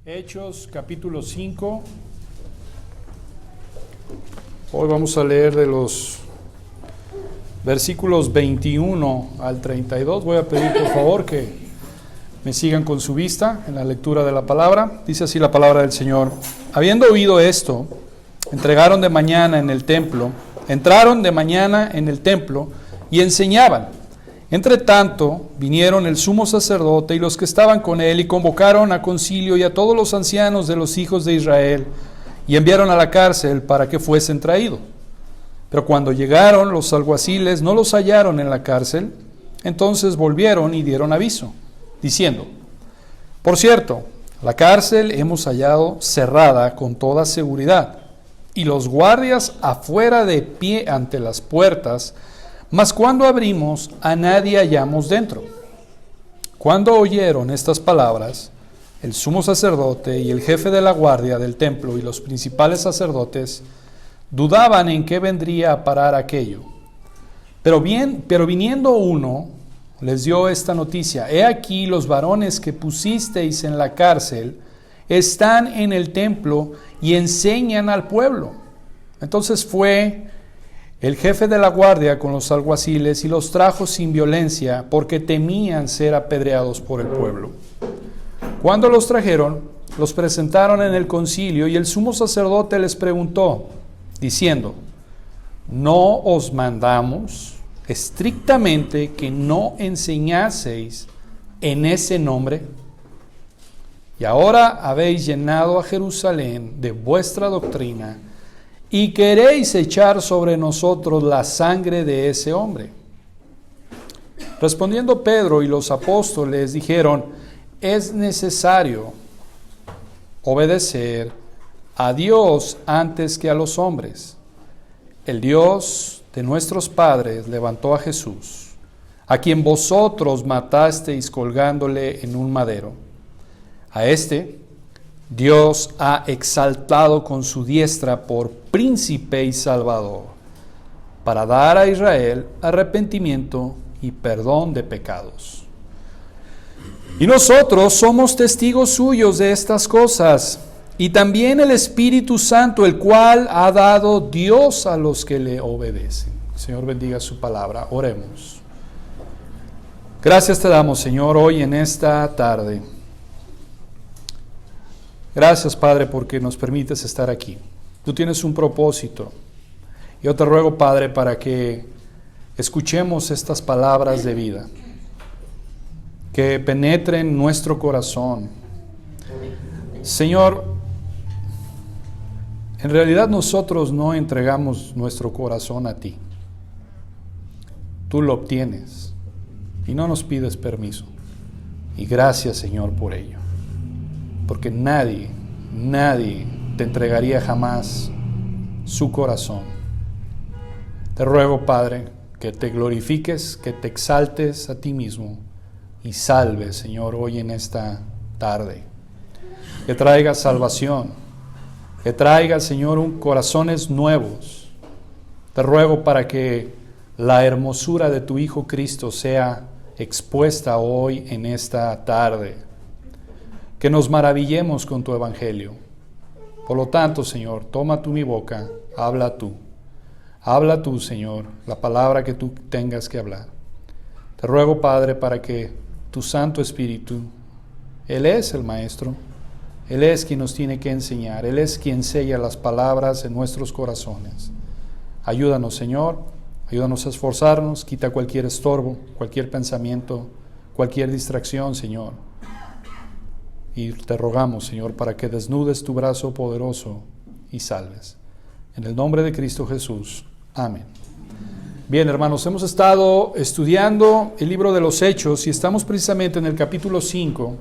Hechos capítulo 5. Hoy vamos a leer de los versículos 21 al 32. Voy a pedir por favor que me sigan con su vista en la lectura de la palabra. Dice así la palabra del Señor. Habiendo oído esto, entraron de mañana en el templo y enseñaban. Entre tanto, vinieron el sumo sacerdote y los que estaban con él y convocaron a concilio y a todos los ancianos de los hijos de Israel y enviaron a la cárcel para que fuesen traídos. Pero cuando llegaron los alguaciles no los hallaron en la cárcel, entonces volvieron y dieron aviso, diciendo: por cierto, la cárcel hemos hallado cerrada con toda seguridad, y los guardias afuera de pie ante las puertas, mas cuando abrimos, a nadie hallamos dentro. Cuando oyeron estas palabras, el sumo sacerdote y el jefe de la guardia del templo y los principales sacerdotes dudaban en qué vendría a parar aquello. Pero viniendo uno, les dio esta noticia: he aquí los varones que pusisteis en la cárcel están en el templo y enseñan al pueblo. Entonces fue el jefe de la guardia con los alguaciles y los trajo sin violencia, porque temían ser apedreados por el pueblo. Cuando los trajeron, los presentaron en el concilio, y el sumo sacerdote les preguntó, diciendo: ¿no os mandamos estrictamente que no enseñaseis en ese nombre? Y ahora habéis llenado a Jerusalén de vuestra doctrina, y queréis echar sobre nosotros la sangre de ese hombre. Respondiendo Pedro y los apóstoles dijeron: es necesario obedecer a Dios antes que a los hombres. El Dios de nuestros padres levantó a Jesús, a quien vosotros matasteis colgándole en un madero. A este Dios ha exaltado con su diestra por príncipe y salvador, para dar a Israel arrepentimiento y perdón de pecados. Y nosotros somos testigos suyos de estas cosas, y también el Espíritu Santo, el cual ha dado Dios a los que le obedecen. Señor, bendiga su palabra. Oremos. Gracias te damos, Señor, hoy en esta tarde. Gracias, Padre, porque nos permites estar aquí. Tú tienes un propósito. Yo te ruego, Padre, para que escuchemos estas palabras de vida, que penetren nuestro corazón. Señor, en realidad nosotros no entregamos nuestro corazón a ti. Tú lo obtienes y no nos pides permiso. Y gracias, Señor, por ello. Porque nadie te entregaría jamás su corazón. Te ruego, Padre, que te glorifiques, que te exaltes a ti mismo y salves, Señor, hoy en esta tarde. Que traigas salvación, que traigas, Señor, corazones nuevos. Te ruego para que la hermosura de tu Hijo Cristo sea expuesta hoy en esta tarde. Que nos maravillemos con tu evangelio. Por lo tanto, Señor, toma tú mi boca, habla tú. Habla tú, Señor, la palabra que tú tengas que hablar. Te ruego, Padre, para que tu Santo Espíritu, Él es el Maestro, Él es quien nos tiene que enseñar, Él es quien sella las palabras en nuestros corazones. Ayúdanos, Señor, ayúdanos a esforzarnos, quita cualquier estorbo, cualquier pensamiento, cualquier distracción, Señor. Y te rogamos, Señor, para que desnudes tu brazo poderoso y salves. En el nombre de Cristo Jesús. Amén. Bien, hermanos, hemos estado estudiando el libro de los Hechos y estamos precisamente en el capítulo 5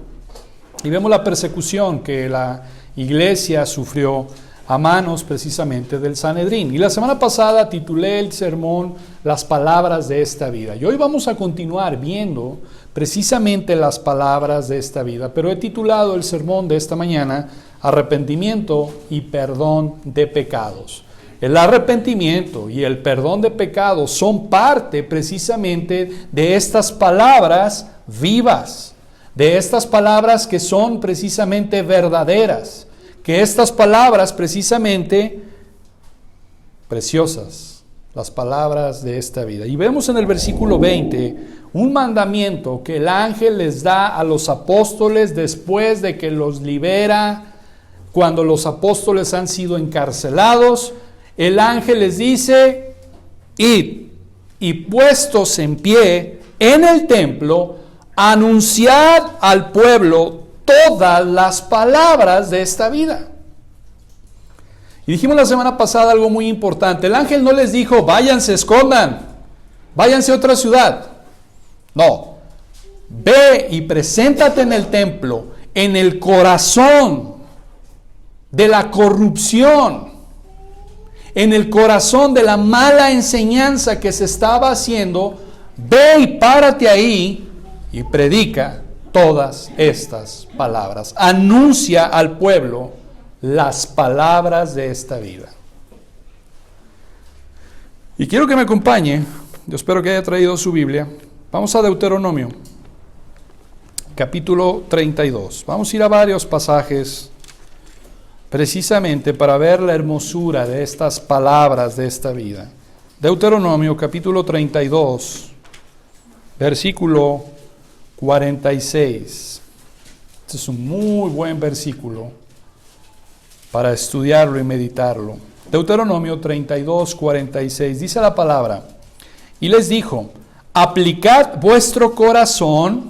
y vemos la persecución que la iglesia sufrió a manos precisamente del Sanedrín. Y la semana pasada titulé el sermón Las palabras de esta vida. Y hoy vamos a continuar viendo precisamente las palabras de esta vida, pero he titulado el sermón de esta mañana Arrepentimiento y perdón de pecados. El arrepentimiento y el perdón de pecados son parte precisamente de estas palabras vivas. de estas palabras que son precisamente verdaderas, que estas palabras precisamente preciosas, las palabras de esta vida. Y vemos en el versículo 20 un mandamiento que el ángel les da a los apóstoles después de que los libera, cuando los apóstoles han sido encarcelados. El ángel les dice: id y puestos en pie en el templo, anunciad al pueblo todas las palabras de esta vida. Y dijimos la semana pasada algo muy importante. El ángel no les dijo: váyanse, escondan, váyanse a otra ciudad. No, ve y preséntate en el templo, en el corazón de la corrupción, en el corazón de la mala enseñanza que se estaba haciendo. Ve y párate ahí y predica todas estas palabras. Anuncia al pueblo las palabras de esta vida. Y quiero que me acompañe, yo espero que haya traído su Biblia. Vamos a Deuteronomio, capítulo 32. Vamos a ir a varios pasajes precisamente para ver la hermosura de estas palabras de esta vida. Deuteronomio, capítulo 32, versículo 46. Este es un muy buen versículo para estudiarlo y meditarlo. Deuteronomio 32, 46. Dice la palabra: y les dijo: aplicad vuestro corazón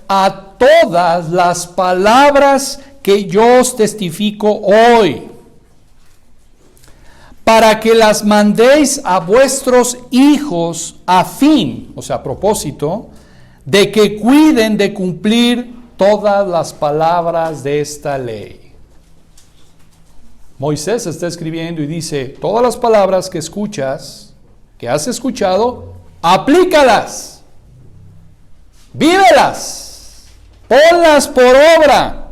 a todas las palabras que yo os testifico hoy, para que las mandéis a vuestros hijos a fin, o sea, a propósito, de que cuiden de cumplir todas las palabras de esta ley. Moisés está escribiendo y dice: todas las palabras que escuchas, que has escuchado, aplícalas, vívelas, ponlas por obra.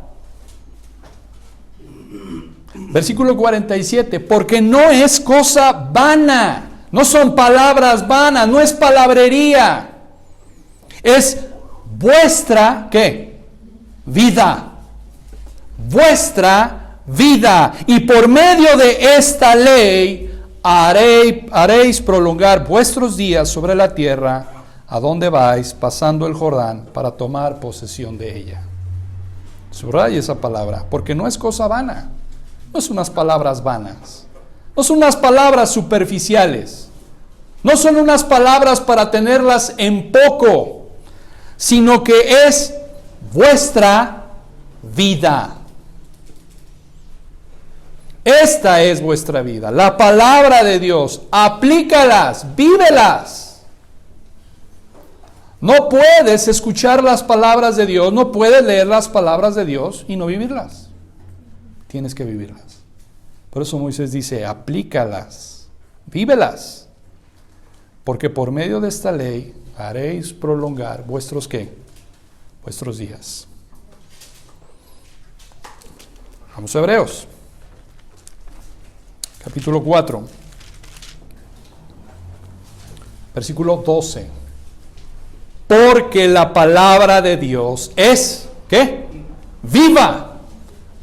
Versículo 47, porque no es cosa vana, no son palabras vanas, no es palabrería, es vuestra, ¿qué? Vida, vuestra vida, y por medio de esta ley haréis prolongar vuestros días sobre la tierra a donde vais pasando el Jordán para tomar posesión de ella. Subraya esa palabra, porque no es cosa vana, no son unas palabras vanas, no son unas palabras superficiales, no son unas palabras para tenerlas en poco, sino que es vuestra vida. Esta es vuestra vida, la palabra de Dios. Aplícalas, vívelas. No puedes escuchar las palabras de Dios, no puedes leer las palabras de Dios y no vivirlas. Tienes que vivirlas. Por eso Moisés dice: aplícalas, vívelas, porque por medio de esta ley haréis prolongar vuestros ¿qué? Vuestros días. Vamos a Hebreos. Capítulo 4, versículo 12. Porque la palabra de Dios es, ¿qué? Viva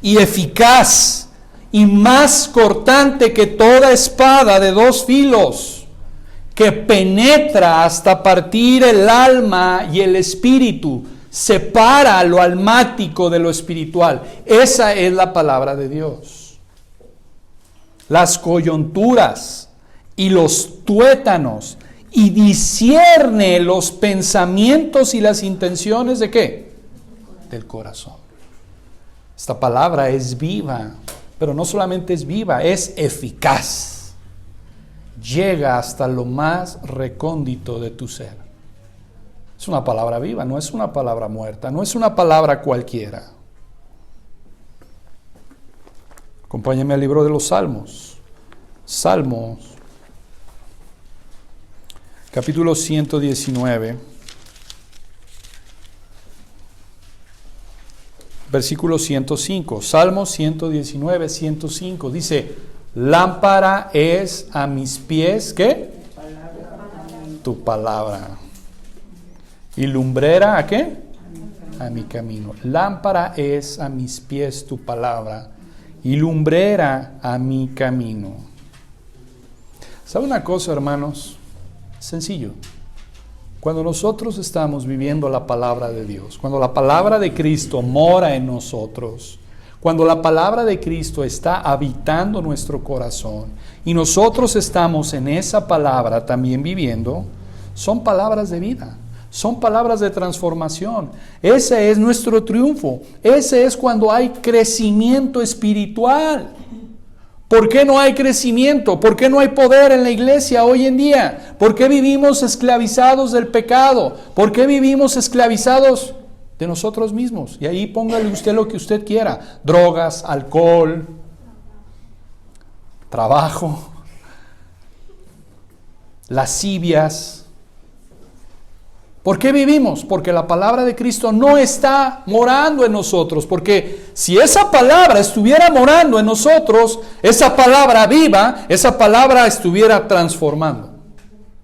y eficaz y más cortante que toda espada de dos filos, que penetra hasta partir el alma y el espíritu, separa lo almático de lo espiritual. Esa es la palabra de Dios. Las coyunturas y los tuétanos, y discierne los pensamientos y las intenciones ¿de qué? Del corazón. Esta palabra es viva, pero no solamente es viva, es eficaz. Llega hasta lo más recóndito de tu ser. Es una palabra viva, no es una palabra muerta, no es una palabra cualquiera. Acompáñame al libro de los Salmos. Salmos, capítulo 119, versículo 105. Salmos 119, 105. Dice: lámpara es a mis pies, ¿qué? tu palabra. ¿Y lumbrera a qué? A mi camino. Lámpara es a mis pies tu palabra y lumbrera a mi camino. ¿Sabe una cosa, hermanos? Sencillo. Cuando nosotros estamos viviendo la palabra de Dios, cuando la palabra de Cristo mora en nosotros, cuando la palabra de Cristo está habitando nuestro corazón y nosotros estamos en esa palabra también viviendo, son palabras de vida, son palabras de transformación. Ese es nuestro triunfo. Ese es cuando hay crecimiento espiritual. ¿Por qué no hay crecimiento? ¿Por qué no hay poder en la iglesia hoy en día? ¿Por qué vivimos esclavizados del pecado? ¿Por qué vivimos esclavizados de nosotros mismos? Y ahí póngale usted lo que usted quiera. Drogas, alcohol, trabajo, lascivias. ¿Por qué vivimos? Porque la palabra de Cristo no está morando en nosotros. Porque si esa palabra estuviera morando en nosotros, esa palabra viva, esa palabra estuviera transformando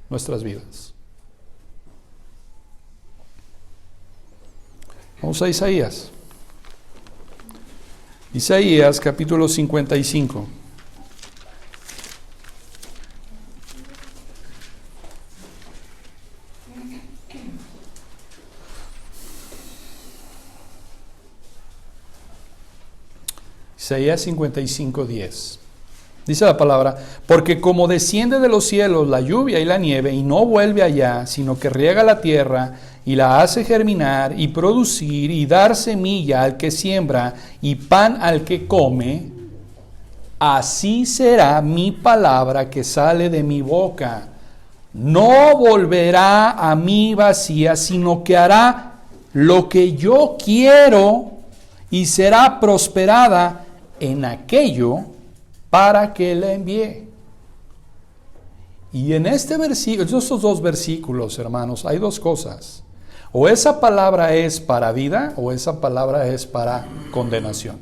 nuestras vidas. Vamos a Isaías. Isaías capítulo 55. Isaías 55:10. Dice la palabra: porque como desciende de los cielos la lluvia y la nieve, y no vuelve allá, sino que riega la tierra, y la hace germinar, y producir, y dar semilla al que siembra, y pan al que come, así será mi palabra que sale de mi boca. No volverá a mí vacía, sino que hará lo que yo quiero, y será prosperada en aquello para que la envíe. Y en este versículo, estos dos versículos, hermanos, hay dos cosas. O esa palabra es para vida, o esa palabra es para condenación.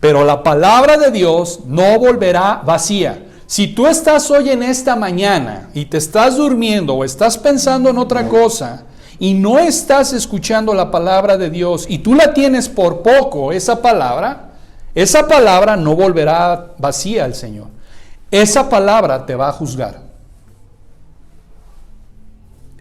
Pero la palabra de Dios no volverá vacía. Si tú estás hoy en esta mañana y te estás durmiendo o estás pensando en otra cosa, y no estás escuchando la palabra de Dios y tú la tienes por poco, esa palabra no volverá vacía al Señor. Esa palabra te va a juzgar.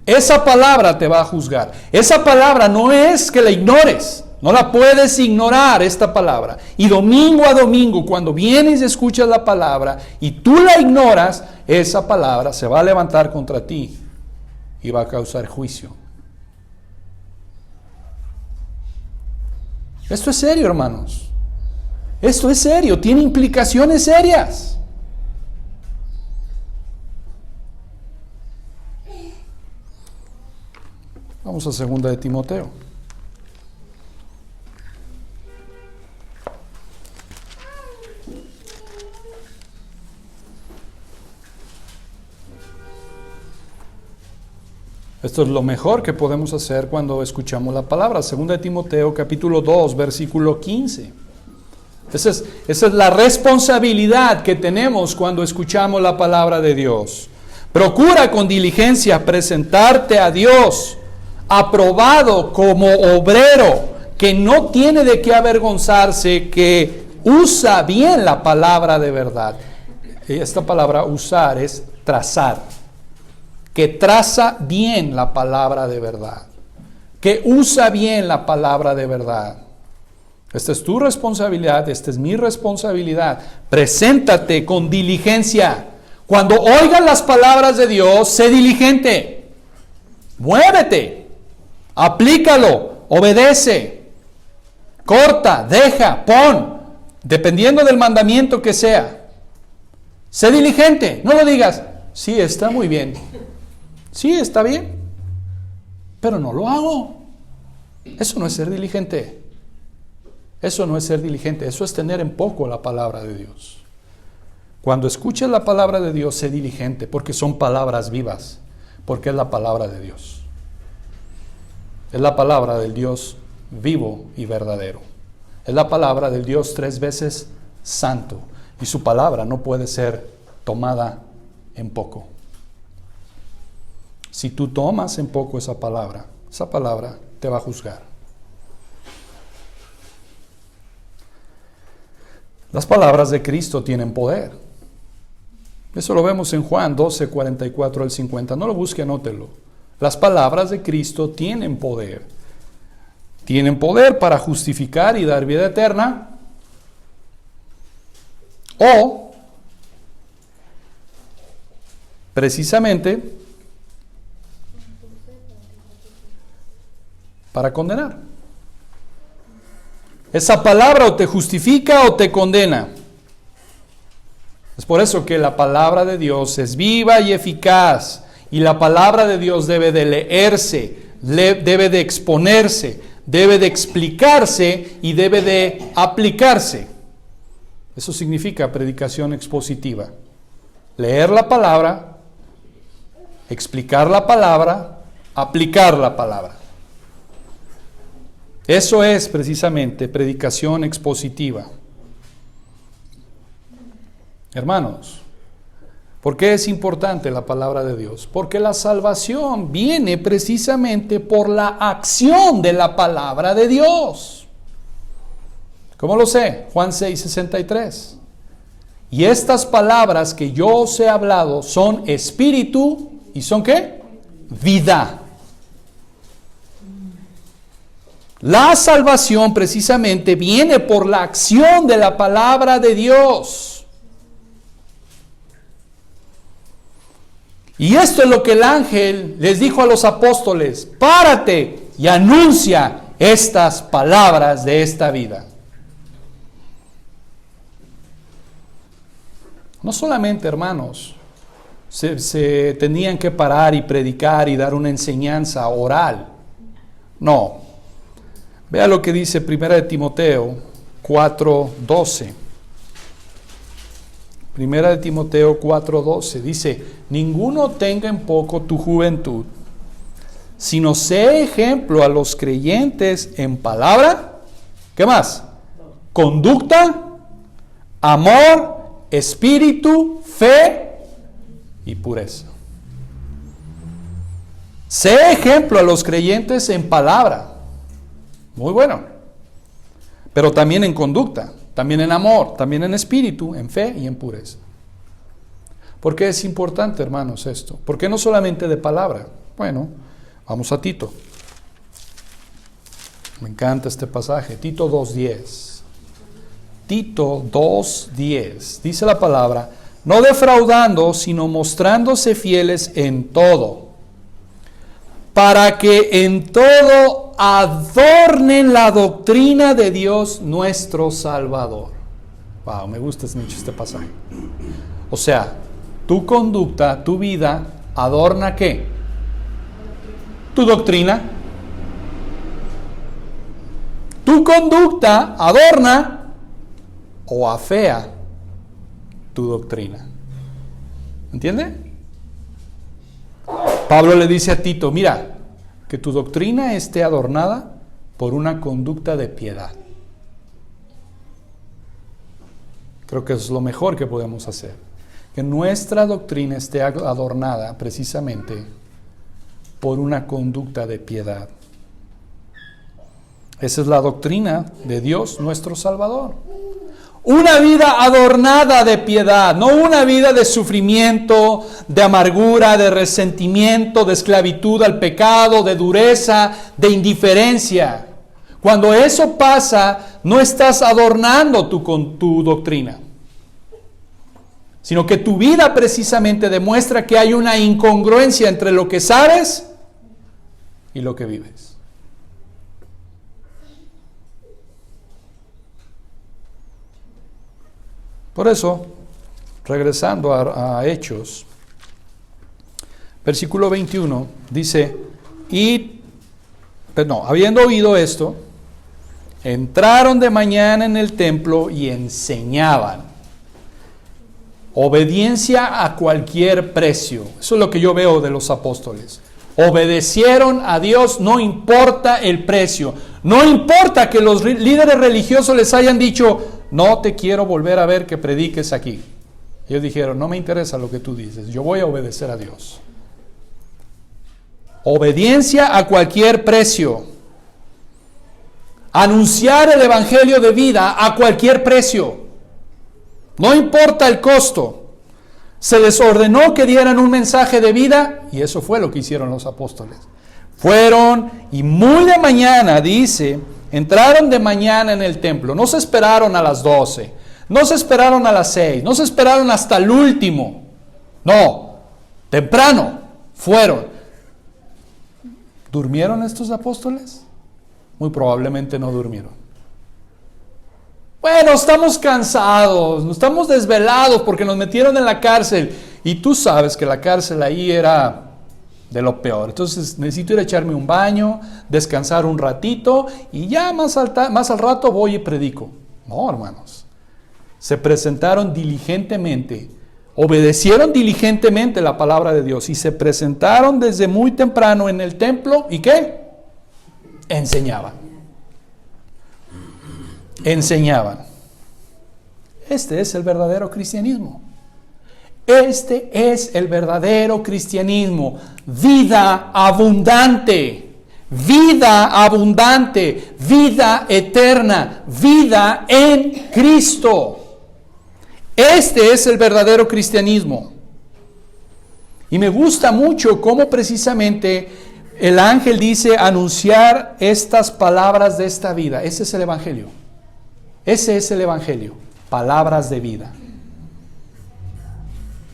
Esa palabra te va a juzgar. Esa palabra no es que la ignores. No la puedes ignorar, esta palabra. Y domingo a domingo, cuando vienes y escuchas la palabra y tú la ignoras, esa palabra se va a levantar contra ti y va a causar juicio. Esto es serio, hermanos. Esto es serio, tiene implicaciones serias. Vamos a 2 de Timoteo. Esto es lo mejor que podemos hacer cuando escuchamos la palabra. 2 de Timoteo, capítulo 2, versículo 15. Esa es la responsabilidad que tenemos cuando escuchamos la palabra de Dios. Procura con diligencia presentarte a Dios, aprobado como obrero, que no tiene de qué avergonzarse, que usa bien la palabra de verdad. Esta palabra usar es trazar. Que traza bien la palabra de verdad, que usa bien la palabra de verdad. Esta es tu responsabilidad, esta es mi responsabilidad. Preséntate con diligencia. Cuando oigas las palabras de Dios, sé diligente. Muévete, aplícalo, obedece, corta, deja, pon, dependiendo del mandamiento que sea. Sé diligente, no lo digas, sí, está muy bien. Sí, está bien, pero no lo hago. Eso no es ser diligente. Eso no es ser diligente. Eso es tener en poco la palabra de Dios. Cuando escuches la palabra de Dios, sé diligente, porque son palabras vivas, porque es la palabra de Dios. Es la palabra del Dios vivo y verdadero. Es la palabra del Dios 3 veces santo. Y su palabra no puede ser tomada en poco. Si tú tomas en poco esa palabra te va a juzgar. Las palabras de Cristo tienen poder. Eso lo vemos en Juan 12, 44 al 50. No lo busque, anótelo. Las palabras de Cristo tienen poder. Tienen poder para justificar y dar vida eterna. O, precisamente, para condenar. Esa palabra o te justifica o te condena. Es por eso que la palabra de Dios es viva y eficaz. Y la palabra de Dios debe de leerse, debe de exponerse, debe de explicarse y debe de aplicarse. Eso significa predicación expositiva. Leer la palabra, explicar la palabra, aplicar la palabra. Eso es precisamente predicación expositiva. Hermanos, ¿por qué es importante la palabra de Dios? Porque la salvación viene precisamente por la acción de la palabra de Dios. ¿Cómo lo sé? Juan 6:63. Y estas palabras que yo os he hablado son espíritu y son ¿qué? Vida. La salvación precisamente viene por la acción de la palabra de Dios. Y esto es lo que el ángel les dijo a los apóstoles: párate y anuncia estas palabras de esta vida. No solamente, hermanos, se tenían que parar y predicar y dar una enseñanza oral. No. Vea lo que dice 1 de Timoteo 4:12. 1 de Timoteo 4:12 dice: ninguno tenga en poco tu juventud, sino sé ejemplo a los creyentes en palabra, ¿qué más? Conducta, amor, espíritu, fe y pureza. Sé ejemplo a los creyentes en palabra. Muy bueno. Pero también en conducta, también en amor, también en espíritu, en fe y en pureza. ¿Por qué es importante, hermanos, esto? ¿Por qué no solamente de palabra? Bueno, vamos a Tito. Me encanta este pasaje. Tito 2:10. Tito 2:10. Dice la palabra: no defraudando, sino mostrándose fieles en todo, para que en todo adornen la doctrina de Dios nuestro Salvador. Wow, me gusta mucho este pasaje. O sea, tu conducta, tu vida, adorna ¿qué? Tu doctrina. Tu conducta adorna o afea tu doctrina. ¿Entiende? Pablo le dice a Tito: mira, que tu doctrina esté adornada por una conducta de piedad. Creo que es lo mejor que podemos hacer. Que nuestra doctrina esté adornada precisamente por una conducta de piedad. Esa es la doctrina de Dios, nuestro Salvador. Una vida adornada de piedad, no una vida de sufrimiento, de amargura, de resentimiento, de esclavitud al pecado, de dureza, de indiferencia. Cuando eso pasa, no estás adornando tu doctrina, sino que tu vida precisamente demuestra que hay una incongruencia entre lo que sabes y lo que vives. Por eso, regresando a Hechos, versículo 21, dice: habiendo oído esto, entraron de mañana en el templo y enseñaban. Obediencia a cualquier precio. Eso es lo que yo veo de los apóstoles. Obedecieron a Dios, no importa el precio. No importa que los líderes religiosos les hayan dicho: no te quiero volver a ver que prediques aquí. Ellos dijeron, no me interesa lo que tú dices, yo voy a obedecer a Dios. Obediencia a cualquier precio. Anunciar el evangelio de vida a cualquier precio. No importa el costo. Se les ordenó que dieran un mensaje de vida y eso fue lo que hicieron los apóstoles. Fueron y muy de mañana, dice, entraron de mañana en el templo. No se esperaron a las 12, no se esperaron a las 6, no se esperaron hasta el último. No, temprano fueron. ¿Durmieron estos apóstoles? Muy probablemente no durmieron. Bueno, estamos cansados, estamos desvelados porque nos metieron en la cárcel. Y tú sabes que la cárcel ahí era de lo peor. Entonces necesito ir a echarme un baño, descansar un ratito y ya más al rato voy y predico. No, hermanos. Se presentaron diligentemente, obedecieron diligentemente la palabra de Dios y se presentaron desde muy temprano en el templo. ¿Y qué? Enseñaban. Enseñaban. Este es el verdadero cristianismo. Este es el verdadero cristianismo. Vida abundante. Vida abundante. Vida eterna. Vida en Cristo. Este es el verdadero cristianismo. Y me gusta mucho cómo precisamente el ángel dice anunciar estas palabras de esta vida. Ese es el evangelio. Ese es el evangelio. Palabras de vida.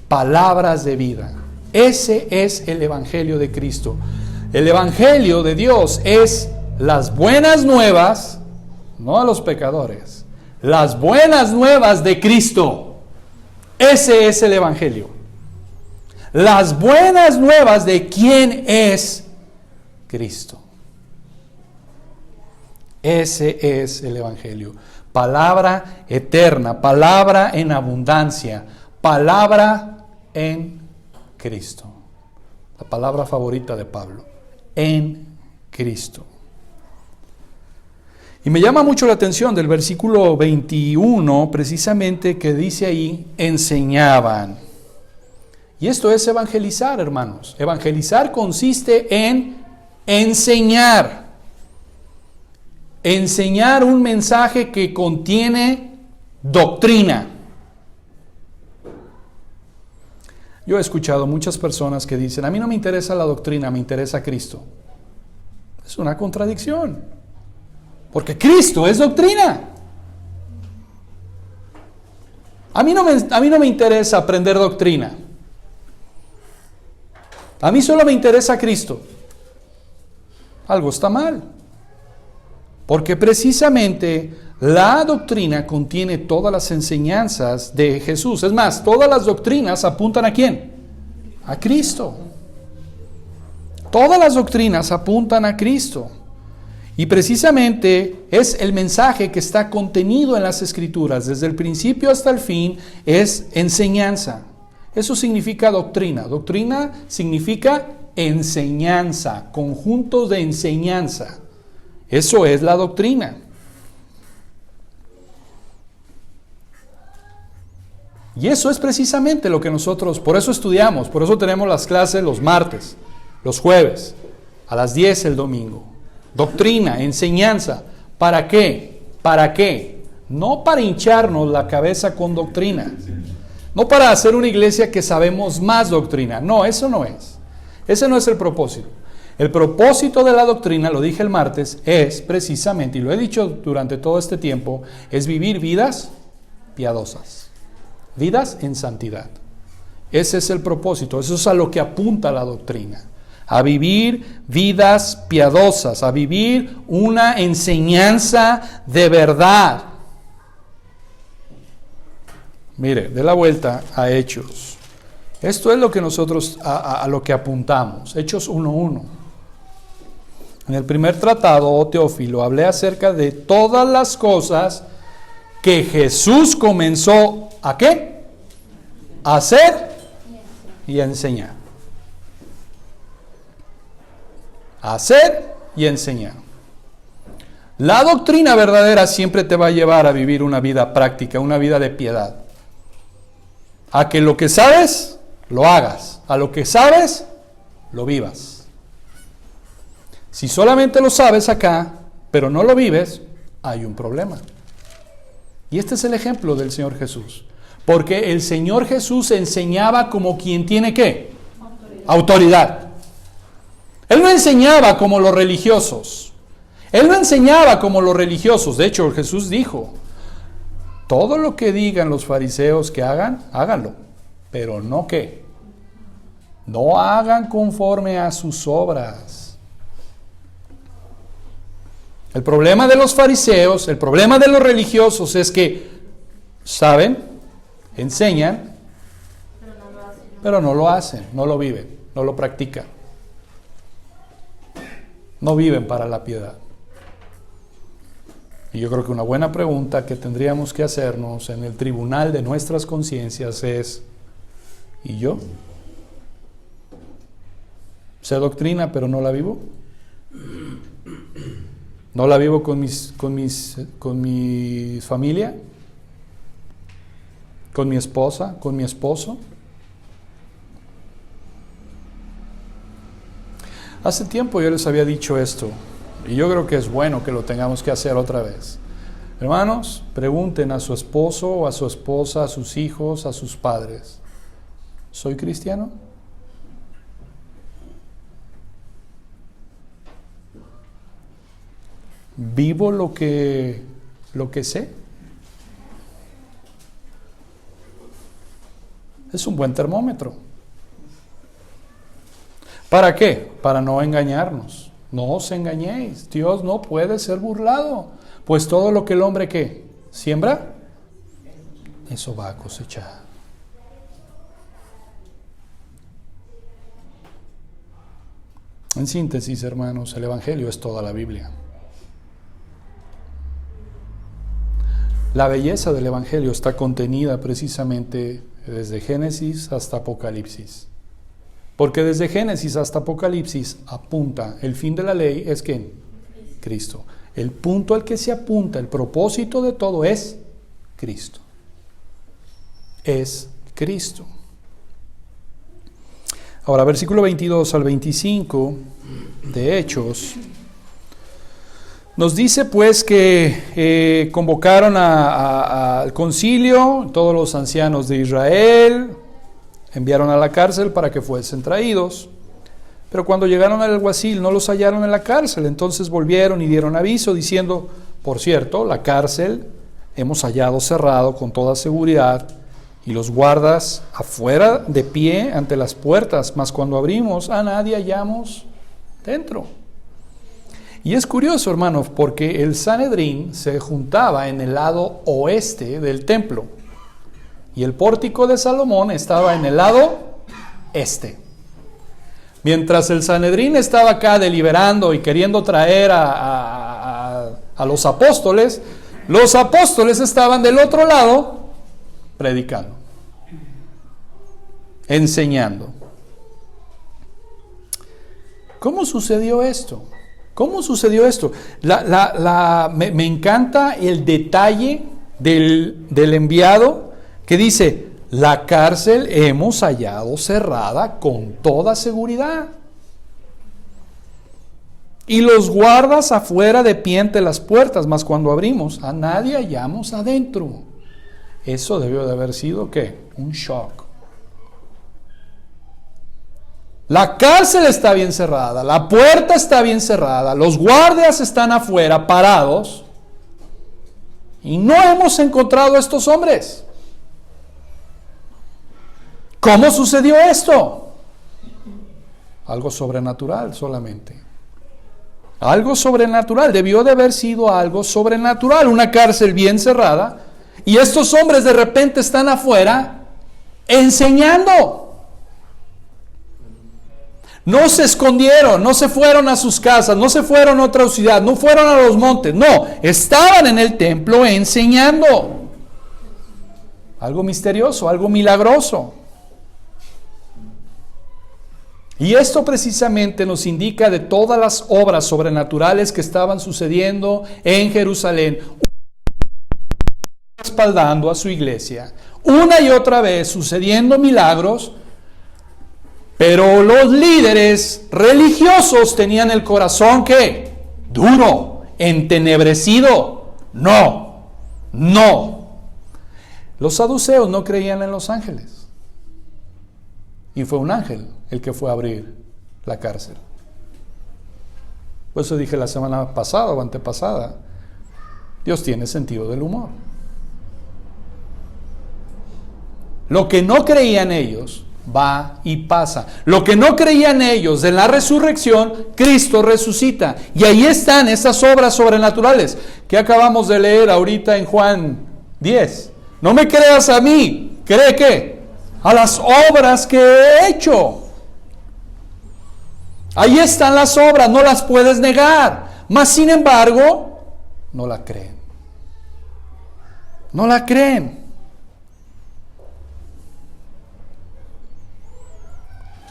Palabras de vida. Ese es el evangelio de Cristo. El evangelio de Dios es las buenas nuevas, no a los pecadores, las buenas nuevas de Cristo. Ese es el evangelio. Las buenas nuevas de quién es Cristo. Ese es el evangelio. Palabra eterna, palabra en abundancia, palabra en Cristo. La palabra favorita de Pablo, en Cristo. Y me llama mucho la atención del versículo 21, precisamente, que dice ahí, enseñaban. Y esto es evangelizar, hermanos. Evangelizar consiste en enseñar. Enseñar un mensaje que contiene doctrina. Yo he escuchado muchas personas que dicen, a mí no me interesa la doctrina, me interesa Cristo. Es una contradicción, porque Cristo es doctrina. A mí no me interesa aprender doctrina. A mí solo me interesa Cristo. Algo está mal. Porque precisamente la doctrina contiene todas las enseñanzas de Jesús. Es más, todas las doctrinas apuntan ¿a quién? A Cristo. Todas las doctrinas apuntan a Cristo. Y precisamente es el mensaje que está contenido en las Escrituras. Desde el principio hasta el fin es enseñanza. Eso significa doctrina. Doctrina significa enseñanza, conjuntos de enseñanza. Eso es la doctrina. Y eso es precisamente lo que nosotros, por eso estudiamos, por eso tenemos las clases los martes, los jueves, a las 10 el domingo. Doctrina, enseñanza. ¿Para qué? ¿Para qué? No para hincharnos la cabeza con doctrina. No para hacer una iglesia que sabemos más doctrina. No, eso no es. Ese no es el propósito. El propósito de la doctrina, lo dije el martes, es precisamente, y lo he dicho durante todo este tiempo, es vivir vidas piadosas, vidas en santidad. Ese es el propósito, eso es a lo que apunta la doctrina, a vivir vidas piadosas, a vivir una enseñanza de verdad. Mire, dé la vuelta a Hechos. Esto es lo que nosotros, a lo que apuntamos, Hechos 1:1. En el primer tratado, oh Teófilo, hablé acerca de todas las cosas que Jesús comenzó, ¿a qué? A hacer y a enseñar. A hacer y a enseñar. La doctrina verdadera siempre te va a llevar a vivir una vida práctica, una vida de piedad. a que lo que sabes, lo hagas. A lo que sabes, lo vivas. Si solamente lo sabes acá, pero no lo vives, hay un problema. Y este es el ejemplo del Señor Jesús. Porque el Señor Jesús enseñaba como quien tiene ¿qué? Autoridad. Él no enseñaba como los religiosos. Él no enseñaba como los religiosos. De hecho, Jesús dijo, todo lo que digan los fariseos que hagan, háganlo. Pero no ¿qué? No hagan conforme a sus obras. El problema de los fariseos, el problema de los religiosos es que saben, enseñan, pero no lo hacen, no lo viven, no lo practican. No viven para la piedad. Y yo creo que una buena pregunta que tendríamos que hacernos en el tribunal de nuestras conciencias es, ¿y yo? ¿Sé doctrina pero no la vivo? ¿No la vivo con mi familia? ¿Con mi esposa? ¿Con mi esposo? Hace tiempo yo les había dicho esto, y yo creo que es bueno que lo tengamos que hacer otra vez. Hermanos, pregunten a su esposo o a su esposa, a sus hijos, a sus padres, ¿soy cristiano? ¿Vivo lo que sé? Es un buen termómetro. ¿Para qué? Para no engañarnos. No os engañéis. Dios no puede ser burlado. Pues todo lo que el hombre ¿qué? Siembra, eso va a cosechar. En síntesis, hermanos, el Evangelio es toda la Biblia. La belleza del Evangelio está contenida precisamente desde Génesis hasta Apocalipsis. Porque desde Génesis hasta Apocalipsis apunta, el fin de la ley es ¿quién? Cristo. El punto al que se apunta, el propósito de todo es Cristo. Es Cristo. Ahora, versículo 22 al 25 de Hechos, nos dice pues que convocaron al concilio, todos los ancianos de Israel, enviaron a la cárcel para que fuesen traídos. Pero cuando llegaron al alguacil no los hallaron en la cárcel, entonces volvieron y dieron aviso diciendo, por cierto, la cárcel hemos hallado cerrado con toda seguridad y los guardas afuera de pie ante las puertas, mas cuando abrimos a nadie hallamos dentro. Y es curioso, hermanos, porque el Sanedrín se juntaba en el lado oeste del templo y el pórtico de Salomón estaba en el lado este. Mientras el Sanedrín estaba acá deliberando y queriendo traer a los apóstoles estaban del otro lado predicando, enseñando. ¿Cómo sucedió esto? ¿Cómo sucedió esto? Me encanta el detalle del enviado que dice, la cárcel hemos hallado cerrada con toda seguridad. Y los guardas afuera de pie ante las puertas, mas cuando abrimos, a nadie hallamos adentro. Eso debió de haber sido, ¿qué? Un shock. La cárcel está bien cerrada, la puerta está bien cerrada, los guardias están afuera parados y no hemos encontrado a estos hombres. ¿Cómo sucedió esto? Algo sobrenatural solamente. Algo sobrenatural, debió de haber sido algo sobrenatural, una cárcel bien cerrada y estos hombres de repente están afuera enseñando. No se escondieron, no se fueron a sus casas, no se fueron a otra ciudad, no fueron a los montes, no, estaban en el templo enseñando. Algo misterioso, algo milagroso. Y esto precisamente nos indica de todas las obras sobrenaturales que estaban sucediendo en Jerusalén. respaldando a su iglesia, una y otra vez sucediendo milagros, pero los líderes religiosos tenían el corazón ¿qué? Duro, entenebrecido. No. Los saduceos no creían en los ángeles. Y fue un ángel el que fue a abrir la cárcel. Por eso dije la semana pasada o antepasada, Dios tiene sentido del humor. Lo que no creían ellos va y pasa. Lo que no creían ellos de la resurrección, Cristo resucita. Y ahí están esas obras sobrenaturales que acabamos de leer ahorita en Juan 10. No me creas a mí, ¿cree qué? A las obras que he hecho. Ahí están las obras, no las puedes negar. Mas sin embargo, no la creen. No la creen.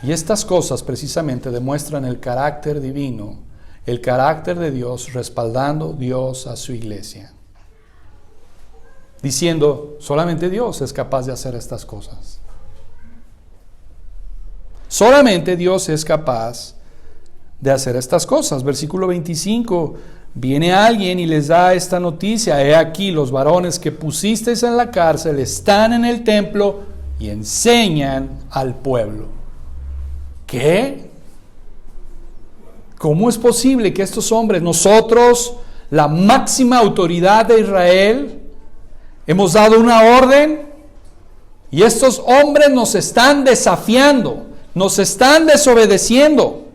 Y estas cosas precisamente demuestran el carácter divino, el carácter de Dios, respaldando Dios a su iglesia. Diciendo, solamente Dios es capaz de hacer estas cosas. Solamente Dios es capaz de hacer estas cosas. Versículo 25, viene alguien y les da esta noticia: he aquí, los varones que pusisteis en la cárcel están en el templo y enseñan al pueblo. ¿Qué? ¿Cómo es posible que estos hombres, nosotros, la máxima autoridad de Israel, hemos dado una orden y estos hombres nos están desafiando, nos están desobedeciendo?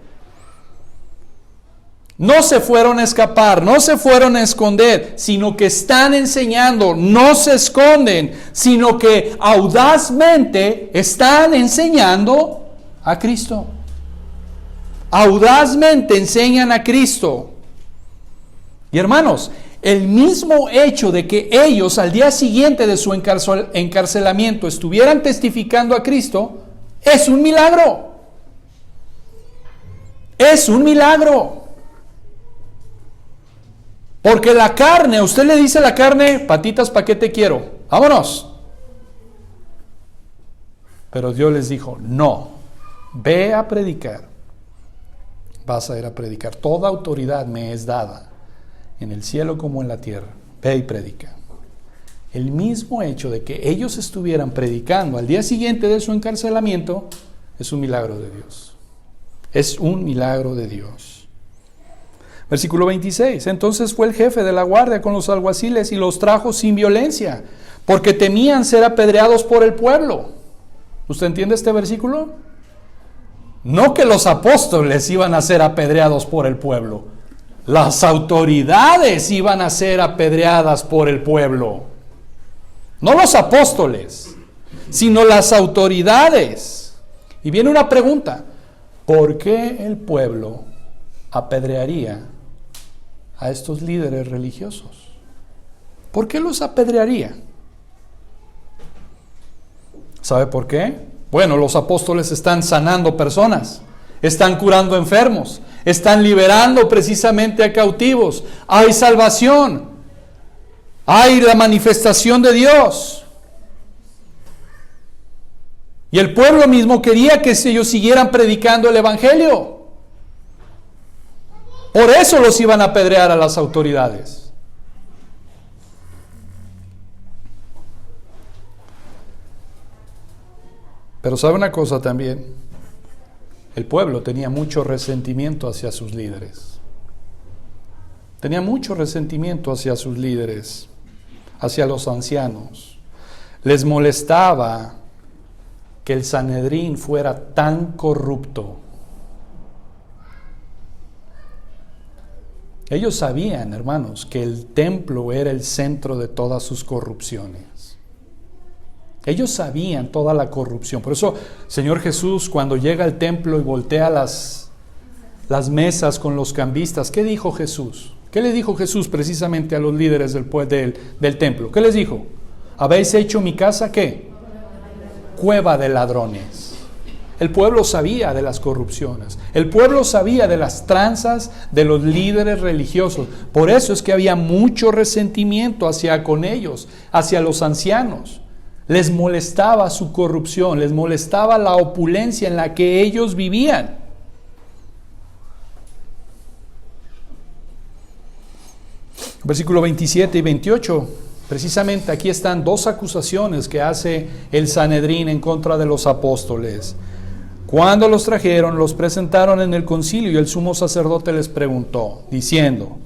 No se fueron a escapar, no se fueron a esconder, sino que están enseñando, no se esconden, sino que audazmente están enseñando a Cristo. Audazmente enseñan a Cristo. Y hermanos, el mismo hecho de que ellos al día siguiente de su encarcelamiento estuvieran testificando a Cristo es un milagro. Es un milagro. Porque la carne, usted le dice a la carne: patitas, ¿para qué te quiero? Vámonos. Pero Dios les dijo: no, ve a predicar. Vas a ir a predicar. Toda autoridad me es dada, en el cielo como en la tierra. Ve y predica. El mismo hecho de que ellos estuvieran predicando al día siguiente de su encarcelamiento es un milagro de Dios. Es un milagro de Dios. Versículo 26. Entonces fue el jefe de la guardia con los alguaciles y los trajo sin violencia, porque temían ser apedreados por el pueblo. ¿Usted entiende este versículo? No que los apóstoles iban a ser apedreados por el pueblo. Las autoridades iban a ser apedreadas por el pueblo. No los apóstoles, sino las autoridades. Y viene una pregunta: ¿por qué el pueblo apedrearía a estos líderes religiosos? ¿Por qué los apedrearía? ¿Sabe por qué? Bueno, los apóstoles están sanando personas, están curando enfermos, están liberando precisamente a cautivos. Hay salvación, hay la manifestación de Dios. Y el pueblo mismo quería que ellos siguieran predicando el evangelio. Por eso los iban a apedrear a las autoridades. Pero sabe una cosa también: el pueblo tenía mucho resentimiento hacia sus líderes. Tenía mucho resentimiento hacia sus líderes, hacia los ancianos. Les molestaba que el Sanedrín fuera tan corrupto. Ellos sabían, hermanos, que el templo era el centro de todas sus corrupciones. Ellos sabían toda la corrupción. Por eso, Señor Jesús, cuando llega al templo y voltea las mesas con los cambistas, ¿qué dijo Jesús? ¿Qué le dijo Jesús precisamente a los líderes del templo? ¿Qué les dijo? ¿Habéis hecho mi casa qué? Cueva de ladrones. El pueblo sabía de las corrupciones. El pueblo sabía de las tranzas de los líderes religiosos. Por eso es que había mucho resentimiento hacia con ellos, hacia los ancianos. Les molestaba su corrupción, les molestaba la opulencia en la que ellos vivían. Versículo 27 y 28. Precisamente aquí están dos acusaciones que hace el Sanedrín en contra de los apóstoles. Cuando los trajeron, los presentaron en el concilio y el sumo sacerdote les preguntó, diciendo,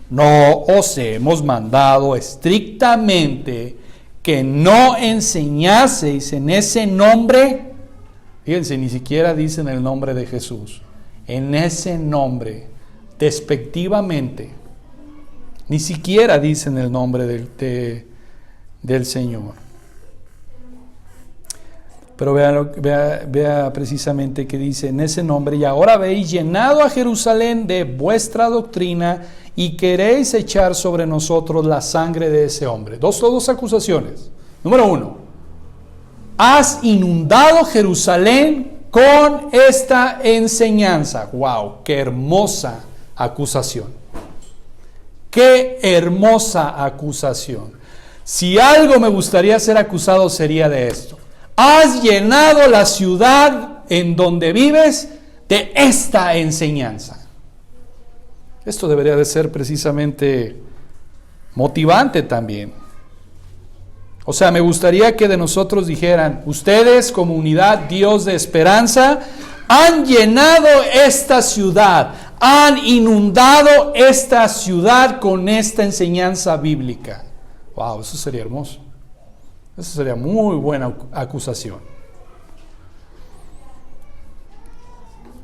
¿no os hemos mandado estrictamente que no enseñaseis en ese nombre? Fíjense, ni siquiera dicen el nombre de Jesús. En ese nombre, despectivamente. Ni siquiera dicen el nombre del Señor. Pero vea precisamente que dice en ese nombre, y ahora habéis llenado a Jerusalén de vuestra doctrina y queréis echar sobre nosotros la sangre de ese hombre. Dos acusaciones. Número 1, has inundado Jerusalén con esta enseñanza. ¡Wow! ¡Qué hermosa acusación! ¡Qué hermosa acusación! Si algo me gustaría ser acusado sería de esto. Has llenado la ciudad en donde vives de esta enseñanza. Esto debería de ser precisamente motivante también. O sea, me gustaría que de nosotros dijeran, ustedes, comunidad Dios de Esperanza, han llenado esta ciudad, han inundado esta ciudad con esta enseñanza bíblica. Wow, eso sería hermoso. Eso sería muy buena acusación.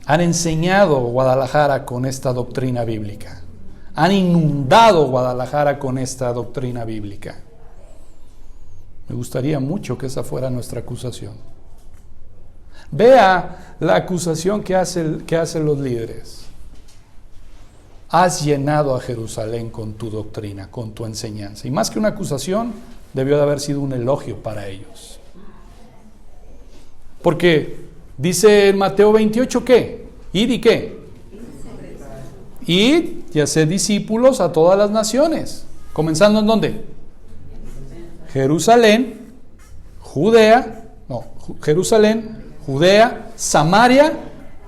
Han enseñado Guadalajara con esta doctrina bíblica. Han inundado Guadalajara con esta doctrina bíblica. Me gustaría mucho que esa fuera nuestra acusación. Vea la acusación que hacen los líderes. Has llenado a Jerusalén con tu doctrina, con tu enseñanza. Y más que una acusación, debió de haber sido un elogio para ellos. Porque dice en Mateo 28, ¿qué? ¿Id y qué? Id y haced discípulos a todas las naciones. ¿Comenzando en dónde? Jerusalén, Judea, Samaria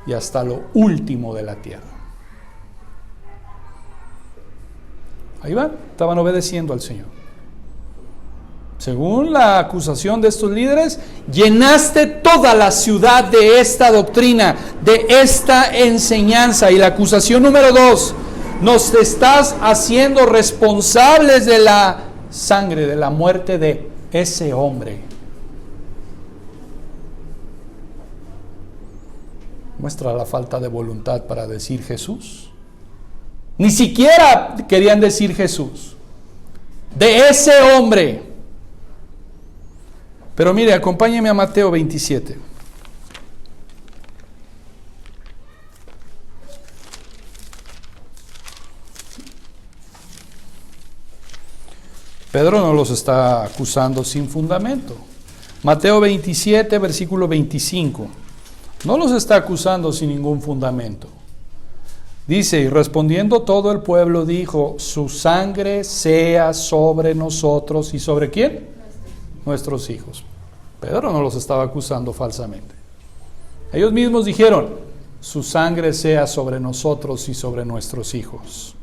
y hasta lo último de la tierra. Ahí van, estaban obedeciendo al Señor. Según la acusación de estos líderes, llenaste toda la ciudad de esta doctrina, de esta enseñanza. Y la acusación número 2, nos estás haciendo responsables de la sangre, de la muerte de ese hombre. Muestra la falta de voluntad para decir Jesús. Ni siquiera querían decir Jesús. De ese hombre. Pero mire, acompáñeme a Mateo 27. Pedro no los está acusando sin fundamento. Mateo 27, versículo 25. No los está acusando sin ningún fundamento. Dice, y respondiendo todo el pueblo dijo, su sangre sea sobre nosotros. ¿Y sobre quién? Nuestros hijos. Pedro no los estaba acusando falsamente. Ellos mismos dijeron, su sangre sea sobre nosotros y sobre nuestros hijos.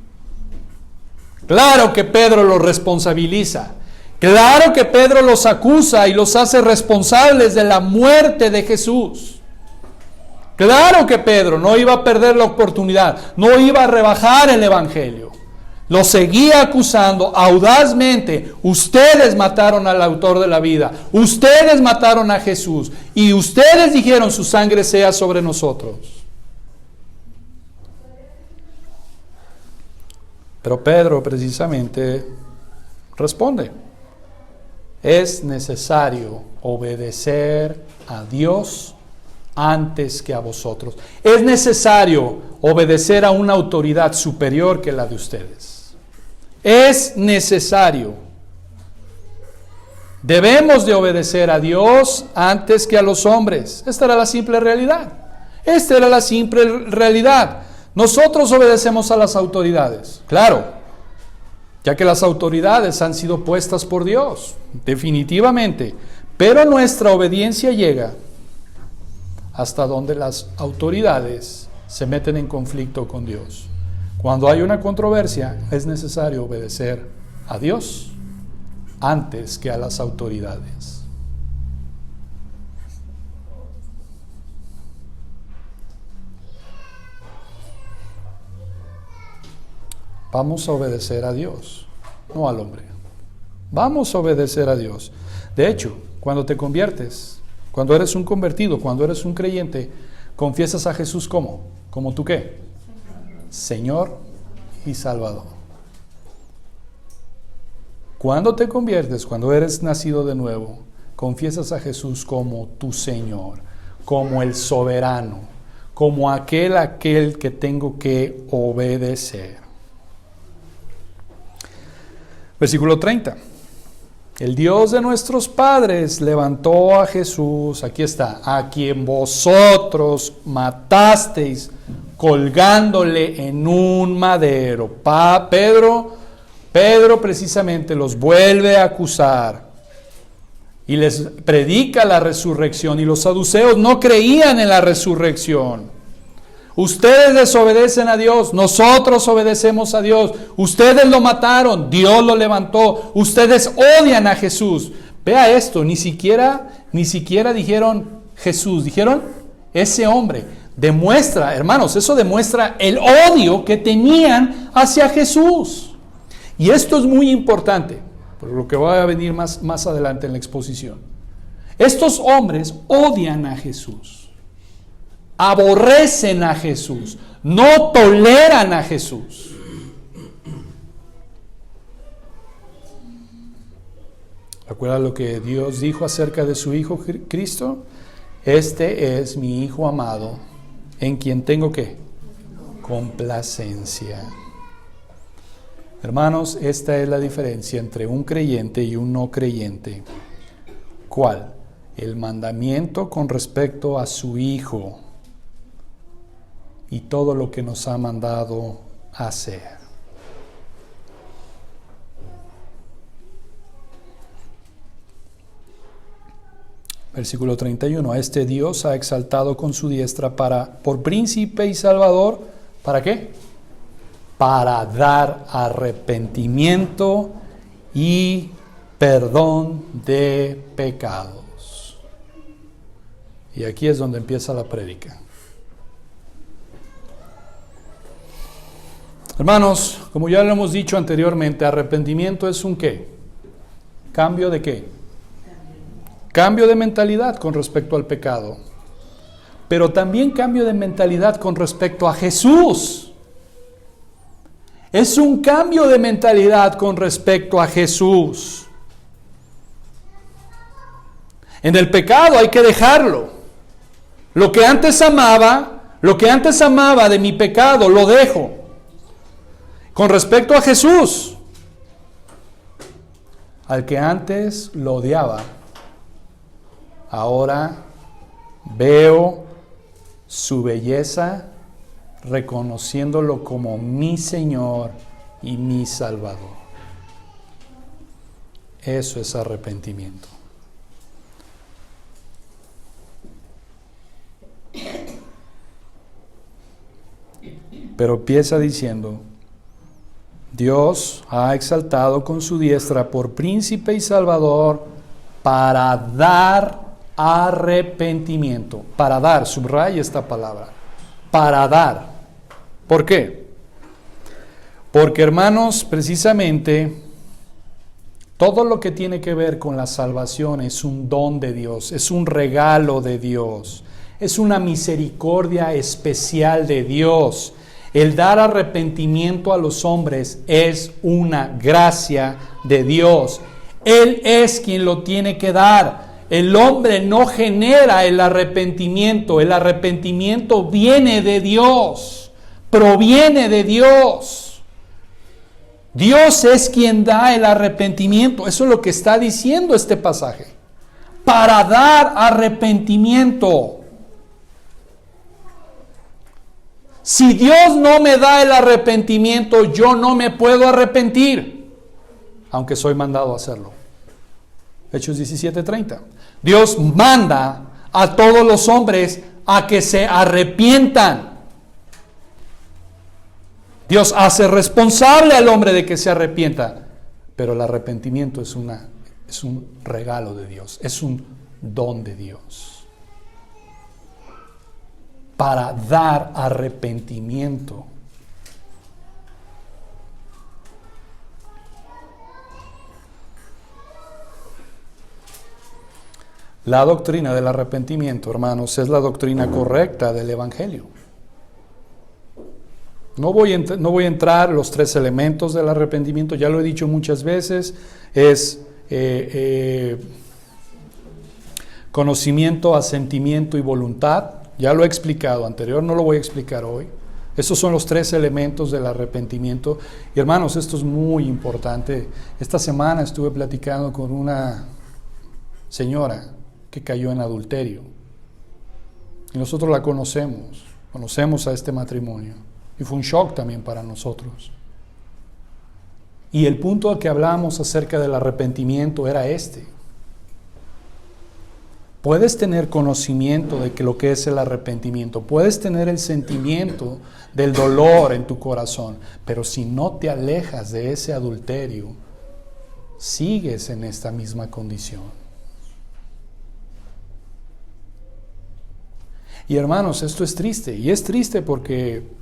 Claro que Pedro los responsabiliza. Claro que Pedro los acusa y los hace responsables de la muerte de Jesús. Claro que Pedro no iba a perder la oportunidad, no iba a rebajar el evangelio. Lo seguía acusando audazmente. Ustedes mataron al autor de la vida. Ustedes mataron a Jesús. Y ustedes dijeron, su sangre sea sobre nosotros. Pero Pedro precisamente responde. Es necesario obedecer a Dios antes que a vosotros. Es necesario obedecer a una autoridad superior que la de ustedes. Es necesario. Debemos de obedecer a Dios antes que a los hombres. Esta era la simple realidad. Esta era la simple realidad. Nosotros obedecemos a las autoridades, claro, ya que las autoridades han sido puestas por Dios, definitivamente. Pero nuestra obediencia llega hasta donde las autoridades se meten en conflicto con Dios. Cuando hay una controversia, es necesario obedecer a Dios antes que a las autoridades. Vamos a obedecer a Dios, no al hombre. Vamos a obedecer a Dios. De hecho, cuando te conviertes, cuando eres un convertido, cuando eres un creyente, confiesas a Jesús ¿cómo? ¿Como tú qué? Señor y Salvador. Cuando te conviertes, cuando eres nacido de nuevo, confiesas a Jesús como tu Señor, como el soberano, como aquel que tengo que obedecer. Versículo 30. El Dios de nuestros padres levantó a Jesús, aquí está, a quien vosotros matasteis colgándole en un madero. Pedro precisamente los vuelve a acusar y les predica la resurrección, y los saduceos no creían en la resurrección. Ustedes desobedecen a Dios, nosotros obedecemos a Dios. Ustedes lo mataron, Dios lo levantó. Ustedes odian a Jesús. Vea esto, ni siquiera dijeron Jesús, dijeron ese hombre. Demuestra, hermanos, eso demuestra el odio que tenían hacia Jesús. Y esto es muy importante, por lo que va a venir más adelante en la exposición. Estos hombres odian a Jesús. Aborrecen a Jesús, no toleran a Jesús. ¿Recuerda lo que Dios dijo acerca de su Hijo Cristo? Este es mi Hijo amado, en quien tengo ¿qué? Complacencia. Hermanos, esta es la diferencia entre un creyente y un no creyente. ¿Cuál? El mandamiento con respecto a su Hijo y todo lo que nos ha mandado hacer. Versículo 31. A este Dios ha exaltado con su diestra por príncipe y salvador. ¿Para qué? Para dar arrepentimiento y perdón de pecados. Y aquí es donde empieza la prédica. Hermanos, como ya lo hemos dicho anteriormente, arrepentimiento es un ¿qué? ¿Cambio de qué? Cambio de mentalidad con respecto al pecado. Pero también cambio de mentalidad con respecto a Jesús. Es un cambio de mentalidad con respecto a Jesús. En el pecado hay que dejarlo. Lo que antes amaba de mi pecado, lo dejo. Con respecto a Jesús, al que antes lo odiaba, ahora veo su belleza, reconociéndolo como mi Señor y mi Salvador. Eso es arrepentimiento. Pero empieza diciendo: Dios ha exaltado con su diestra por príncipe y salvador para dar arrepentimiento. Para dar, subraya esta palabra. Para dar. ¿Por qué? Porque, hermanos, precisamente todo lo que tiene que ver con la salvación es un don de Dios, es un regalo de Dios, es una misericordia especial de Dios. El dar arrepentimiento a los hombres es una gracia de Dios. Él es quien lo tiene que dar. El hombre no genera el arrepentimiento. El arrepentimiento viene de Dios, proviene de Dios. Dios es quien da el arrepentimiento. Eso es lo que está diciendo este pasaje. Para dar arrepentimiento. Si Dios no me da el arrepentimiento, yo no me puedo arrepentir, aunque soy mandado a hacerlo. Hechos 17:30. Dios manda a todos los hombres a que se arrepientan. Dios hace responsable al hombre de que se arrepienta, pero el arrepentimiento es un regalo de Dios, es un don de Dios. Para dar arrepentimiento. La doctrina del arrepentimiento, hermanos, es la doctrina correcta del Evangelio. No voy a entrar en los 3 elementos del arrepentimiento, ya lo he dicho muchas veces, es conocimiento, asentimiento y voluntad. Ya lo he explicado anterior, no lo voy a explicar hoy. Esos son los 3 elementos del arrepentimiento. Y hermanos, esto es muy importante. Esta semana estuve platicando con una señora que cayó en adulterio. Y nosotros la conocemos a este matrimonio. Y fue un shock también para nosotros. Y el punto al que hablamos acerca del arrepentimiento era este. Puedes tener conocimiento de lo que es el arrepentimiento, puedes tener el sentimiento del dolor en tu corazón, pero si no te alejas de ese adulterio, sigues en esta misma condición. Y hermanos, esto es triste, y es triste porque